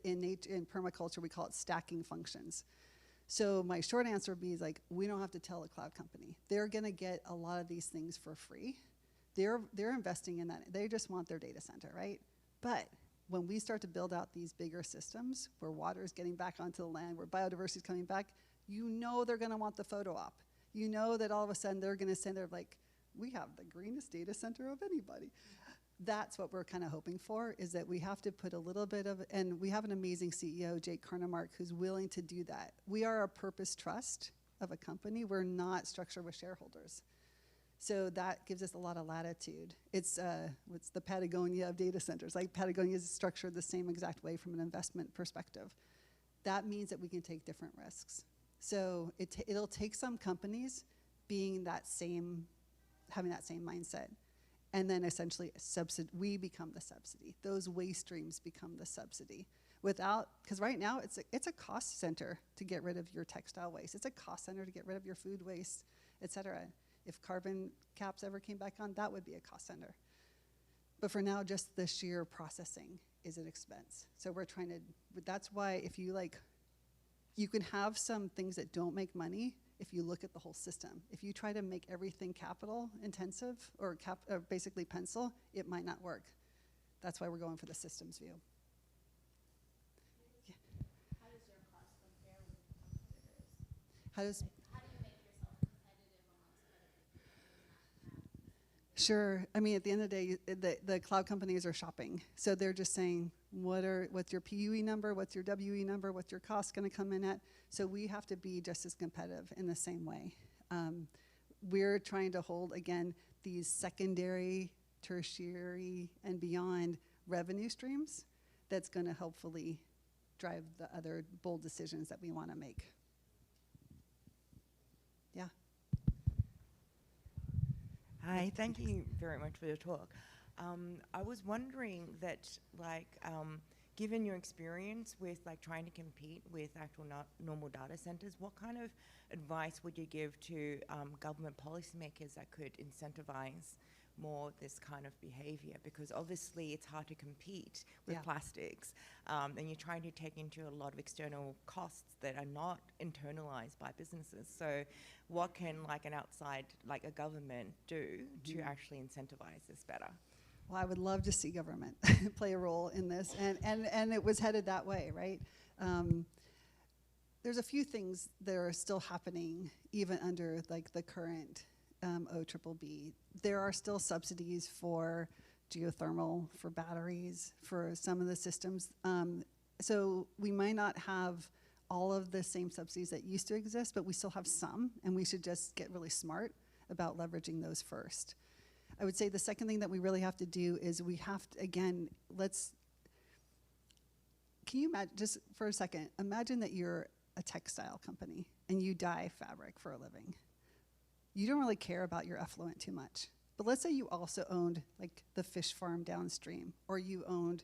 in permaculture, we call it stacking functions. So my short answer would be is like, we don't have to tell a cloud company. They're gonna get a lot of these things for free. They're investing in that. They just want their data center, right? But when we start to build out these bigger systems where water is getting back onto the land, where biodiversity is coming back, you know they're gonna want the photo op. You know that all of a sudden they're gonna send their, like, we have the greenest data center of anybody. That's what we're kind of hoping for, is that we have to put a little bit of, and we have an amazing CEO, Jake Karnemark, who's willing to do that. We are a purpose trust of a company. We're not structured with shareholders. So that gives us a lot of latitude. It's the Patagonia of data centers. Like, Patagonia is structured the same exact way from an investment perspective. That means that we can take different risks. So it'll take some companies having that same mindset. And then essentially we become the subsidy. Those waste streams become the subsidy. Because right now it's a cost center to get rid of your textile waste. It's a cost center to get rid of your food waste, et cetera. If carbon caps ever came back on, that would be a cost center. But for now, just the sheer processing is an expense. So we're trying to, that's why if you you can have some things that don't make money if you look at the whole system. If you try to make everything capital intensive or basically pencil, it might not work. That's why we're going for the systems view. How does How do you make yourself competitive amongst other people doing that? Sure. I mean, at the end of the day, the cloud companies are shopping. So they're just saying, what's your PUE number? What's your WE number? What's your cost going to come in at? So we have to be just as competitive in the same way. We're trying to hold, again, these secondary, tertiary, and beyond revenue streams that's going to hopefully drive the other bold decisions that we want to make. Yeah. Hi, thank you very much for your talk. I was wondering that, given your experience with trying to compete with actual normal data centers, what kind of advice would you give to government policymakers that could incentivize more this kind of behavior? Because obviously it's hard to compete with plastics, and you're trying to take into a lot of external costs that are not internalized by businesses. So what can an outside, a government do to actually incentivize this better? Well, I would love to see government play a role in this, and it was headed that way, right? There's a few things that are still happening even under the current OBBB. There are still subsidies for geothermal, for batteries, for some of the systems. So we might not have all of the same subsidies that used to exist, but we still have some, and we should just get really smart about leveraging those first. I would say the second thing that we really have to do is we have to, again, can you imagine, just for a second, imagine that you're a textile company and you dye fabric for a living. You don't really care about your effluent too much. But let's say you also owned the fish farm downstream, or you owned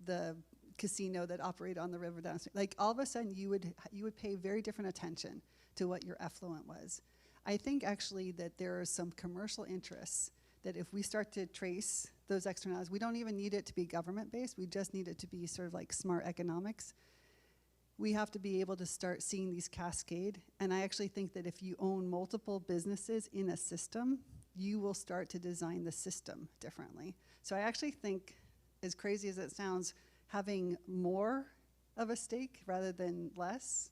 the casino that operated on the river downstream. All of a sudden you would pay very different attention to what your effluent was. I think actually that there are some commercial interests that if we start to trace those externalities, we don't even need it to be government-based, we just need it to be sort of smart economics. We have to be able to start seeing these cascade, and I actually think that if you own multiple businesses in a system, you will start to design the system differently. So I actually think, as crazy as it sounds, having more of a stake rather than less,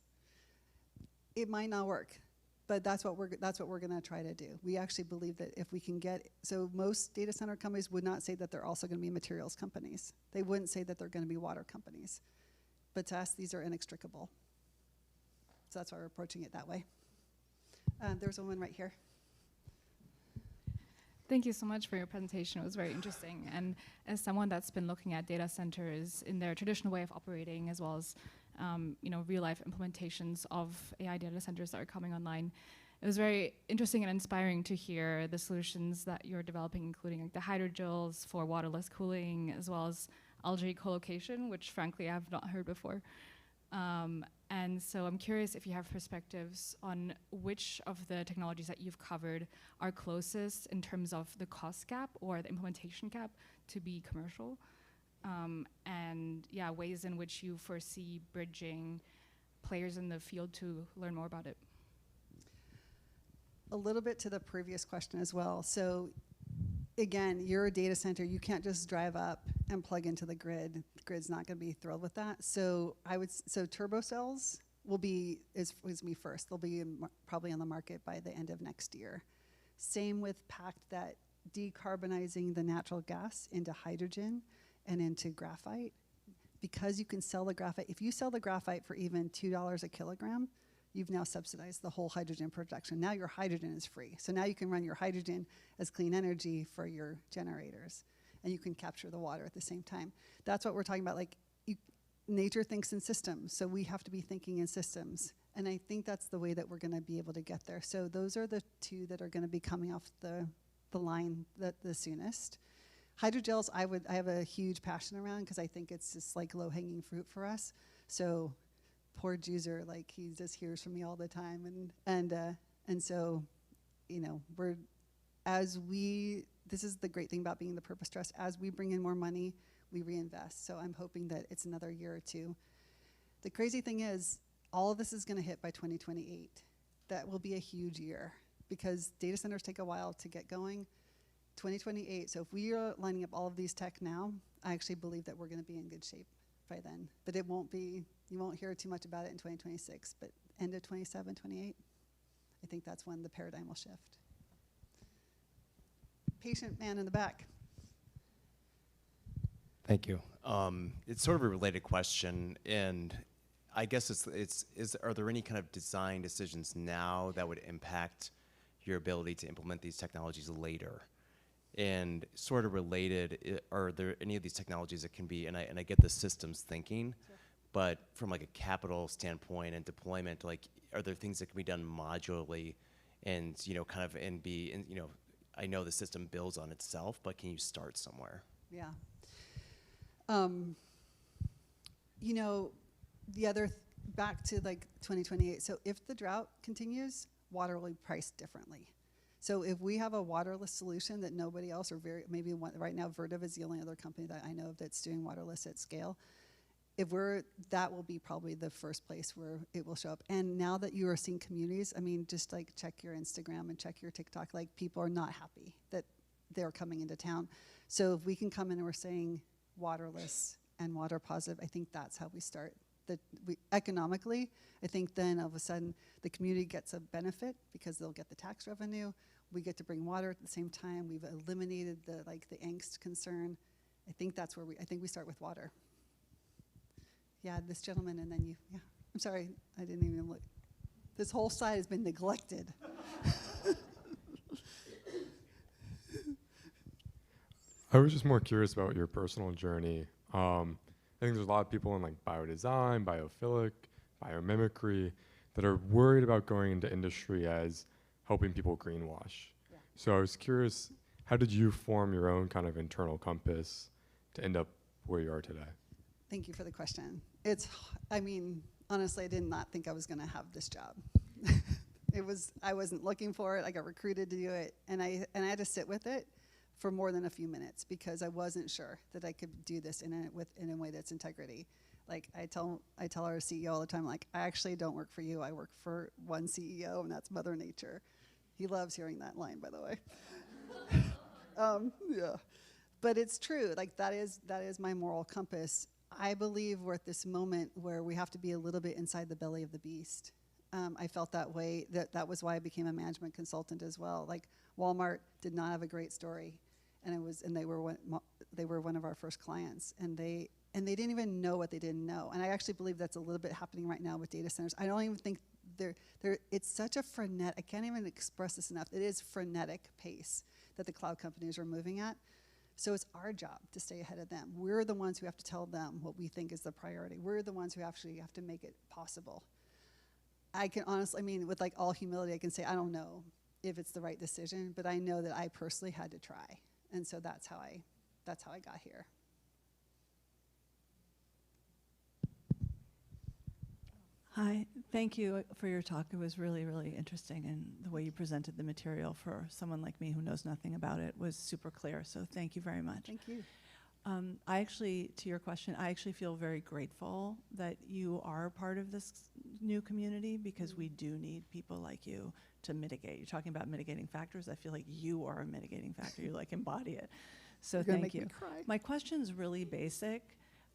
it might not work. But that's what we're going to try to do. We actually believe that if we can so most data center companies would not say that they're also going to be materials companies. They wouldn't say that they're going to be water companies. But to us, these are inextricable. So that's why we're approaching it that way. There's a woman right here. Thank you so much for your presentation. It was very interesting. And as someone that's been looking at data centers in their traditional way of operating, as well as real-life implementations of AI data centers that are coming online, it was very interesting and inspiring to hear the solutions that you're developing, including the hydrogels for waterless cooling, as well as algae co-location, which frankly I have not heard before. And so I'm curious if you have perspectives on which of the technologies that you've covered are closest in terms of the cost gap or the implementation gap to be commercial. And ways in which you foresee bridging players in the field to learn more about it. A little bit to the previous question as well. So again, you're a data center. You can't just drive up and plug into the grid. The grid's not going to be thrilled with that. So turbo cells is me first. They'll be probably on the market by the end of next year. Same with PACT, that decarbonizing the natural gas into hydrogen and into graphite, because you can sell the graphite. If you sell the graphite for even $2 a kilogram, you've now subsidized the whole hydrogen production. Now your hydrogen is free. So now you can run your hydrogen as clean energy for your generators, and you can capture the water at the same time. That's what we're talking about. Nature thinks in systems, so we have to be thinking in systems. And I think that's the way that we're going to be able to get there. So those are the two that are going to be coming off the line the soonest. Hydrogels, I have a huge passion around, because I think it's just low-hanging fruit for us. So poor Juicer, he just hears from me all the time, and so, this is the great thing about being the purpose trust. As we bring in more money, we reinvest. So I'm hoping that it's another year or two. The crazy thing is, all of this is going to hit by 2028. That will be a huge year, because data centers take a while to get going. 2028, so if we are lining up all of these tech now, I actually believe that we're going to be in good shape by then. But you won't hear too much about it in 2026, but end of 27, 28. I think that's when the paradigm will shift. Patient man in the back. Thank you. It's sort of a related question, and I guess are there any kind of design decisions now that would impact your ability to implement these technologies later? And sort of related, are there any of these technologies that can be, and I get the systems thinking, sure, but from like a capital standpoint and deployment, like, are there things that can be done modularly and, kind of, I know the system builds on itself, but can you start somewhere? Yeah. The other, back to like 2028, so if the drought continues, water will be priced differently. So if we have a waterless solution that nobody else, or maybe right now Vertiv is the only other company that I know of that's doing waterless at scale, that will be probably the first place where it will show up. And now that you are seeing communities, I mean, just like check your Instagram and check your TikTok, like people are not happy that they're coming into town. So if we can come in and we're saying waterless and water positive, I think that's how we start. Economically, I think then all of a sudden the community gets a benefit because they'll get the tax revenue. We get to bring water at the same time. We've eliminated the angst concern. I think that's where I think we start with water. Yeah, this gentleman, and then you. Yeah, I'm sorry, I didn't even look. This whole side has been neglected. I was just more curious about your personal journey. I think there's a lot of people in like biodesign, biophilic, biomimicry that are worried about going into industry as helping people greenwash. Yeah. So I was curious, how did you form your own kind of internal compass to end up where you are today? Thank you for the question. Honestly, I did not think I was going to have this job. I wasn't looking for it. I got recruited to do it, and I had to sit with it for more than a few minutes because I wasn't sure that I could do this in a way that's integrity. Like I tell our CEO all the time, like, I actually don't work for you. I work for one CEO, and that's Mother Nature. He loves hearing that line, by the way. Yeah, but it's true. Like that is my moral compass. I believe we're at this moment where we have to be a little bit inside the belly of the beast. I felt that way. That was why I became a management consultant as well. Like Walmart did not have a great story, and they were one of our first clients, and they didn't even know what they didn't know. And I actually believe that's a little bit happening right now with data centers. I don't even think it's such a frenetic. I can't even express this enough. It is frenetic pace that the cloud companies are moving at. So it's our job to stay ahead of them. We're the ones who have to tell them what we think is the priority. We're the ones who actually have to make it possible. I can honestly, with like all humility, I can say I don't know if it's the right decision, but I know that I personally had to try, and so that's how I got here. Hi, thank you for your talk. It was really, really interesting, and the way you presented the material for someone like me who knows nothing about it was super clear, so thank you very much. Thank you. To your question, I actually feel very grateful that you are part of this new community because we do need people like you to mitigate. You're talking about mitigating factors. I feel like you are a mitigating factor. You like embody it. So thank you. My question's really basic.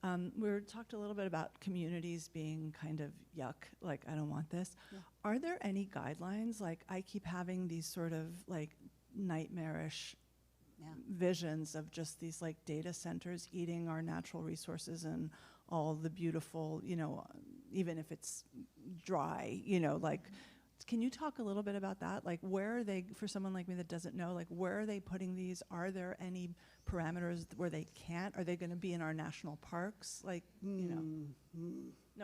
We talked a little bit about communities being kind of yuck, like I don't want this. Yeah. Are there any guidelines? Like I keep having these sort of like nightmarish visions of just these like data centers eating our natural resources and all the beautiful, even if it's dry, like, can you talk a little bit about that? Like where are they, for someone like me that doesn't know, like where are they putting these? Are there any parameters where they can't? Are they going to be in our national parks? Like, No,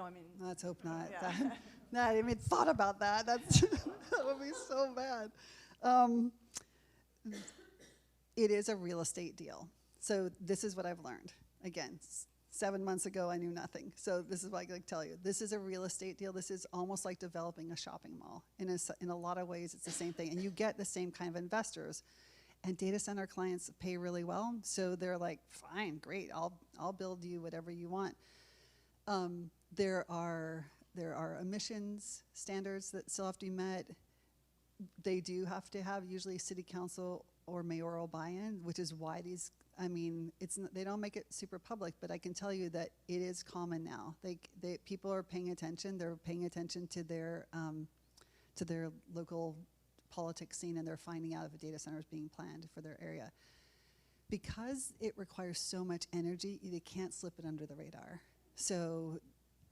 I mean. Let's hope not. Yeah. No, I didn't even thought about that. That would be so bad. It is a real estate deal. So this is what I've learned. Again, 7 months ago, I knew nothing. So this is what I can tell you. This is a real estate deal. This is almost like developing a shopping mall. In a lot of ways, it's the same thing. And you get the same kind of investors. And data center clients pay really well. So they're like, fine, great. I'll build you whatever you want. There are emissions standards that still have to be met. They do have to have usually city council or mayoral buy-in, which is why they don't make it super public, but I can tell you that it is common now. People are paying attention. They're paying attention to to their local politics scene, and they're finding out if a data center is being planned for their area. Because it requires so much energy, they can't slip it under the radar. So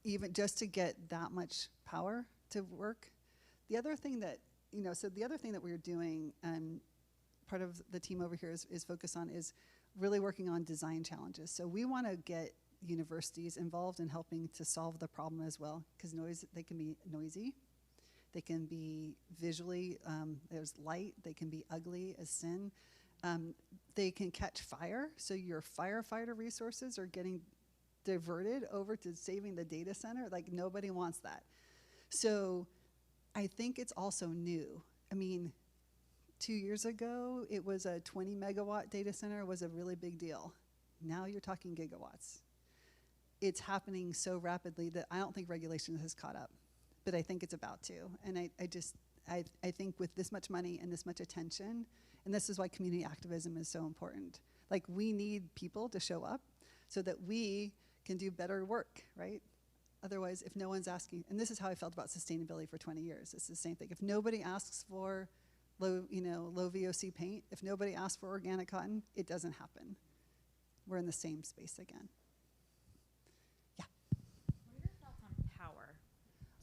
even just to get that much power to work, the other thing that, the other thing that we're doing, and part of the team over here is focused on, is really working on design challenges. So we want to get universities involved in helping to solve the problem as well, because they can be noisy, they can be visually, there's light, they can be ugly as sin. They can catch fire, so your firefighter resources are getting diverted over to saving the data center. Like, nobody wants that. So I think it's also new. I mean, 2 years ago, it was a 20 megawatt data center was a really big deal. Now you're talking gigawatts. It's happening so rapidly that I don't think regulation has caught up, but I think it's about to. And I think with this much money and this much attention, and this is why community activism is so important. Like, we need people to show up so that we can do better work, right? Otherwise, if no one's asking, and this is how I felt about sustainability for 20 years. It's the same thing. If nobody asks for low VOC paint, if nobody asks for organic cotton, it doesn't happen. We're in the same space again. Yeah. What are your thoughts on power?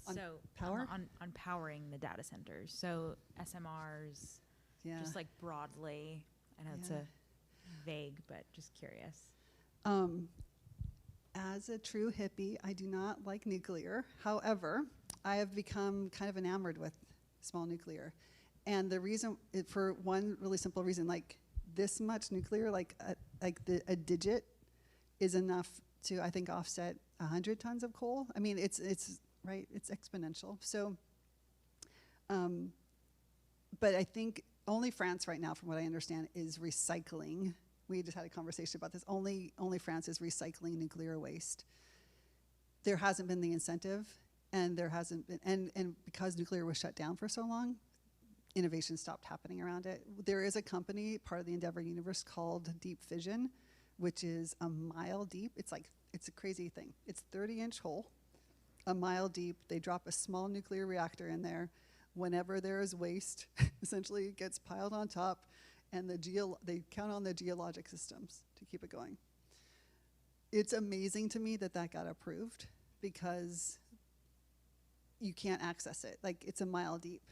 On So power? on powering the data centers. So SMRs, Yeah. just like broadly. I know it's Yeah. a vague, but just curious. As a true hippie, I do not like nuclear. However, I have become kind of enamored with small nuclear. And the reason, for one really simple reason, like this much nuclear, a digit is enough to, I think, offset 100 tons of coal. I mean, it's right, it's exponential. So, but I think only France right now, from what I understand, is recycling. We just had a conversation about this. Only France is recycling nuclear waste. There hasn't been the incentive, and there hasn't been, and because nuclear was shut down for so long, innovation stopped happening around it. There is a company, part of the Endeavor universe, called Deep Fission, which is a mile deep. It's a crazy thing. It's 30-inch hole, a mile deep. They drop a small nuclear reactor in there. Whenever there is waste, essentially it gets piled on top, and they count on the geologic systems to keep it going. It's amazing to me that got approved, because you can't access it. Like, it's a mile deep.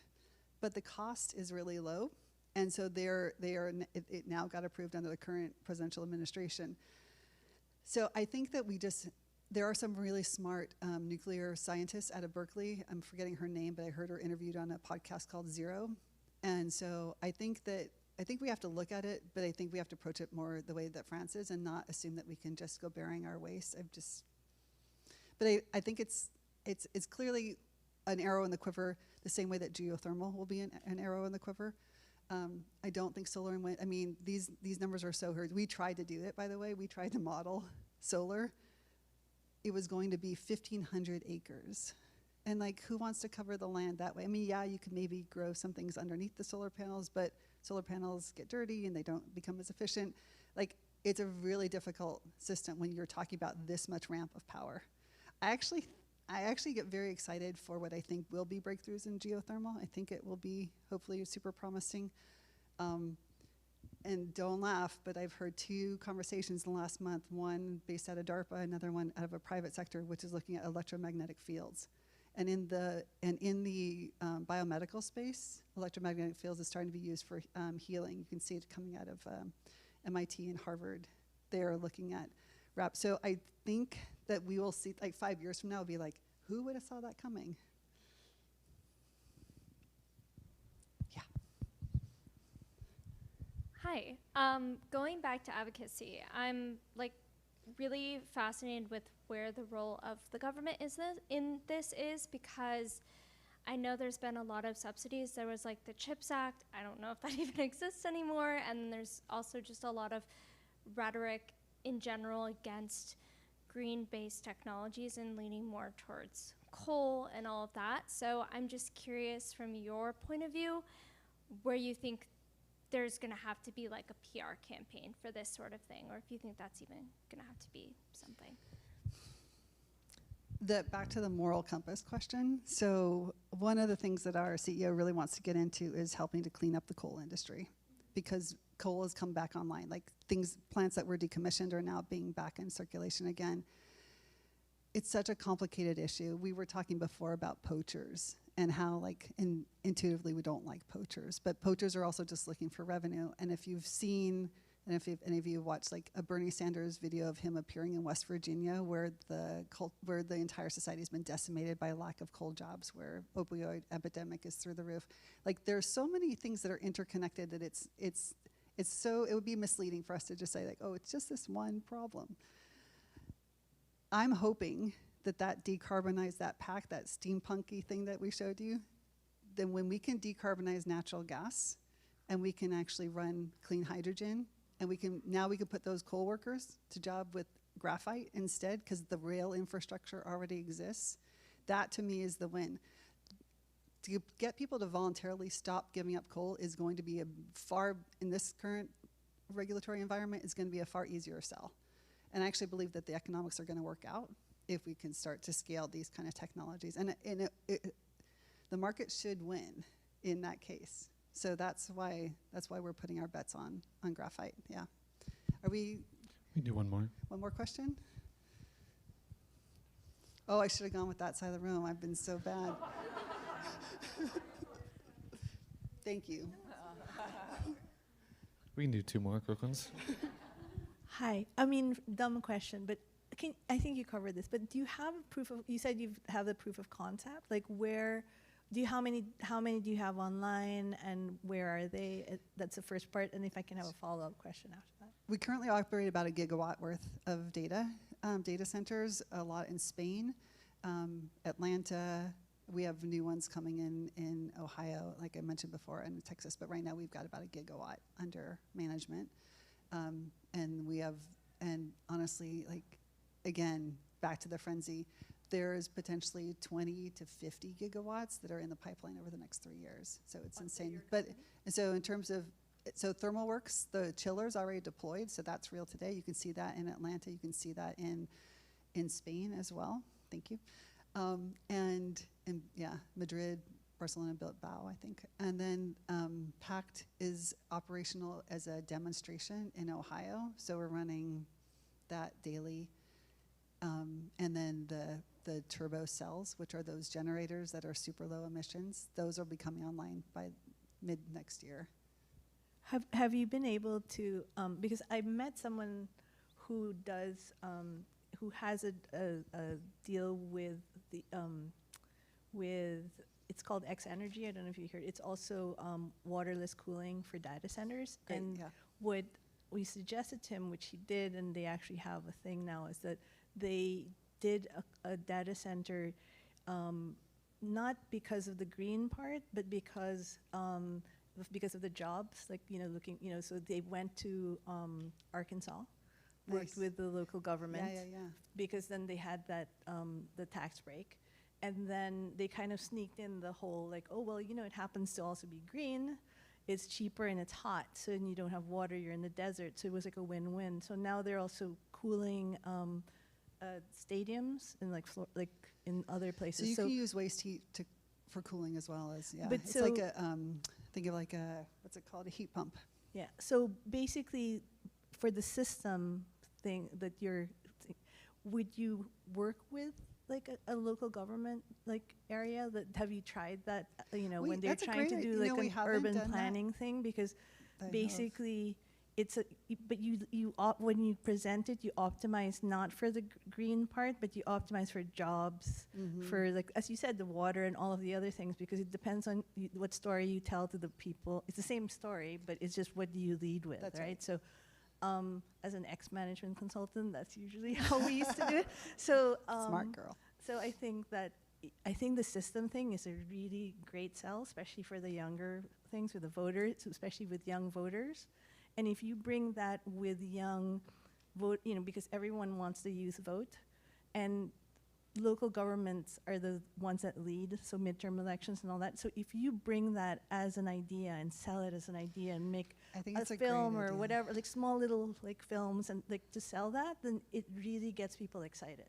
But the cost is really low, and so it now got approved under the current presidential administration. So I think that there are some really smart nuclear scientists out of Berkeley. I'm forgetting her name, but I heard her interviewed on a podcast called Zero. And so I think we have to look at it, but I think we have to approach it more the way that France is, and not assume that we can just go burying our waste. But I think it's clearly an arrow in the quiver, the same way that geothermal will be an arrow in the quiver. I don't think solar and wind, I mean, these numbers are so hard. We tried to do it, by the way. We tried to model solar. It was going to be 1,500 acres. And like, who wants to cover the land that way? I mean, yeah, you could maybe grow some things underneath the solar panels, but solar panels get dirty and they don't become as efficient. Like, it's a really difficult system when you're talking about this much ramp of power. I actually get very excited for what I think will be breakthroughs in geothermal. I think it will be hopefully super promising. And don't laugh, but I've heard 2 conversations in the last month, one based out of DARPA, another one out of a private sector, which is looking at electromagnetic fields. And in the biomedical space, electromagnetic fields is starting to be used for healing. You can see it coming out of MIT and Harvard. They're looking at RAP. So I think that we will see, like 5 years from now, it'll be like, who would have saw that coming? Yeah. Hi. Going back to advocacy, I'm really fascinated with where the role of the government in this is, because I know there's been a lot of subsidies. There was the CHIPS Act. I don't know if that even exists anymore. And there's also just a lot of rhetoric in general against green-based technologies and leaning more towards coal and all of that. So I'm just curious, from your point of view, where you think there's going to have to be a PR campaign for this sort of thing, or if you think that's even going to have to be something. Back to the moral compass question. So one of the things that our CEO really wants to get into is helping to clean up the coal industry, because coal has come back online. Like plants that were decommissioned are now being back in circulation again. It's such a complicated issue. We were talking before about poachers and how intuitively we don't like poachers, but poachers are also just looking for revenue. And if you've seen, and if any of you have watched like a Bernie Sanders video of him appearing in West Virginia, where the entire society has been decimated by lack of coal jobs, where opioid epidemic is through the roof. Like there's so many things that are interconnected that it would be misleading for us to just say like, oh, it's just this one problem. I'm hoping that decarbonize that pack, that steampunky thing that we showed you, then when we can decarbonize natural gas and we can actually run clean hydrogen, and we can put those coal workers to job with graphite instead, because the rail infrastructure already exists. That to me is the win. To get people to voluntarily stop giving up coal is going to be in this current regulatory environment, is going to be a far easier sell. And I actually believe that the economics are going to work out if we can start to scale these kind of technologies. And the market should win in that case. So that's why we're putting our bets on graphite. Yeah. We do one more. One more question? Oh, I should have gone with that side of the room. I've been so bad. Thank you. We can do two more quick ones. Hi. I mean, dumb question, but I think you covered this, but do you have you said you have the proof of concept? Like how many do you have online, and where are they? That's the first part, and if I can have a follow-up question after that. We currently operate about 1 gigawatt worth of data centers, a lot in Spain, Atlanta. We have new ones coming in Ohio, like I mentioned before, and Texas, but right now we've got about 1 gigawatt under management. And honestly, like, again, back to the frenzy, there's potentially 20 to 50 gigawatts that are in the pipeline over the next 3 years. So it's insane. But so in terms of, Thermal Works, the chiller's already deployed, so that's real today. You can see that in Atlanta. You can see that in Spain as well. Thank you. And yeah, Madrid, Barcelona, Bilbao, I think. And then PACT is operational as a demonstration in Ohio, so we're running that daily. And then the turbo cells, which are those generators that are super low emissions, those will be coming online by mid next year. Have you been able to, because I met someone who does, who has a deal with it's called X Energy. I don't know if you heard. It's also waterless cooling for data centers. Great, and yeah. what we suggested to him, which he did, and they actually have a thing now, is that they did a data center, not because of the green part, but because of the jobs, like, so they went to Arkansas, worked with the local government, because then they had that, the tax break. And then they kind of sneaked in the whole, like, oh, well, it happens to also be green. It's cheaper and it's hot, so you don't have water, you're in the desert. So it was like a win-win. So now they're also cooling stadiums and like in other places. So you can use waste heat for cooling as well as, yeah. But it's so like think of like what's it called, a heat pump. Yeah, so basically for the system thing that would you work with like a local government like area? Have you tried that, when they're trying to do like an urban planning thing? Because basically when you present it, you optimize not for the green part, but you optimize for jobs, for, like, as you said, the water and all of the other things, because it depends on what story you tell to the people. It's the same story, but it's just what do you lead with, right? So as an ex-management consultant, that's usually how we used to do it. So smart girl. So I think the system thing is a really great sell, especially for the younger things, with the voters, especially with young voters. And if you bring that with young vote, because everyone wants the youth vote, and local governments are the ones that lead, so midterm elections and all that. So if you bring that as an idea and sell it as an idea and make a film or whatever, like small little like films, and like to sell that, then it really gets people excited.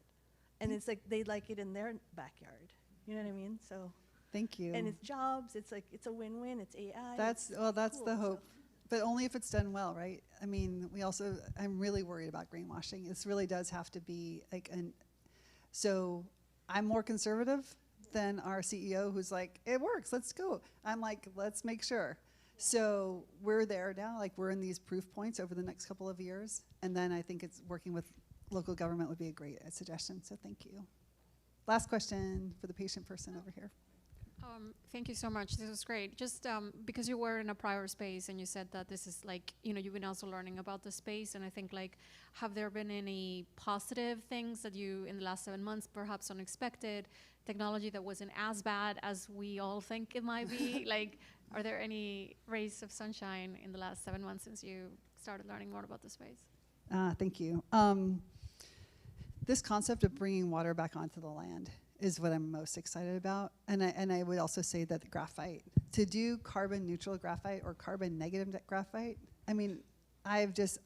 and it's like they like it in their backyard. You know what I mean? So, Thank you. and it's jobs. It's like it's a win-win. It's AI. That's it's well, that's cool, the so- hope, but only if it's done well, right? I mean, I'm really worried about greenwashing. This really does have to be like so I'm more conservative than our CEO, who's like, it works, let's go. I'm like, let's make sure. So we're there now, like we're in these proof points over the next couple of years, and then I think it's working with local government would be a great suggestion. So thank you. Last question for the patient person over here. Thank you so much. This was great. Just because you were in a prior space and you said that this is like, you've been also learning about the space. And I think like, have there been any positive things that you, in the last 7 months, perhaps unexpected, technology that wasn't as bad as we all think it might be? Like, are there any rays of sunshine in the last 7 months since you started learning more about the space? Thank you. This concept of bringing water back onto the land is what I'm most excited about. And I would also say that the graphite, to do carbon neutral graphite or carbon negative graphite, I mean, I've just,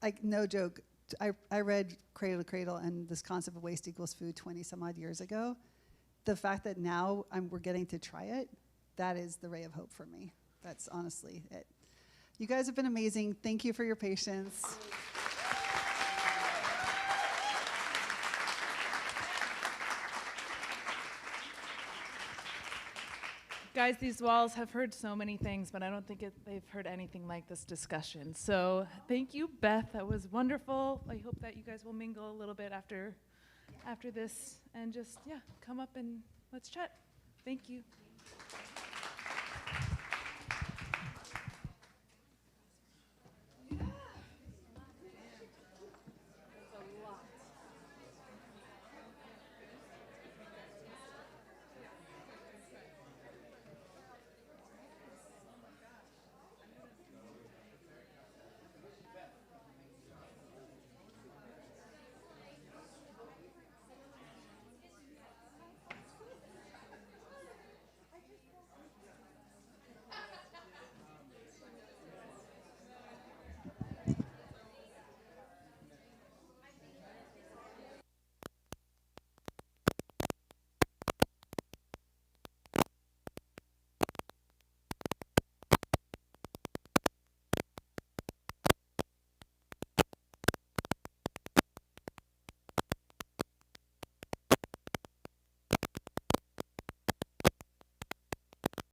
like, no joke, I read Cradle to Cradle and this concept of waste equals food 20 some odd years ago. The fact that now we're getting to try it, that is the ray of hope for me. That's honestly it. You guys have been amazing. Thank you for your patience. Guys, these walls have heard so many things, but I don't think they've heard anything like this discussion. So thank you, Beth. That was wonderful. I hope that you guys will mingle a little bit after this and just, yeah, come up and let's chat. Thank you.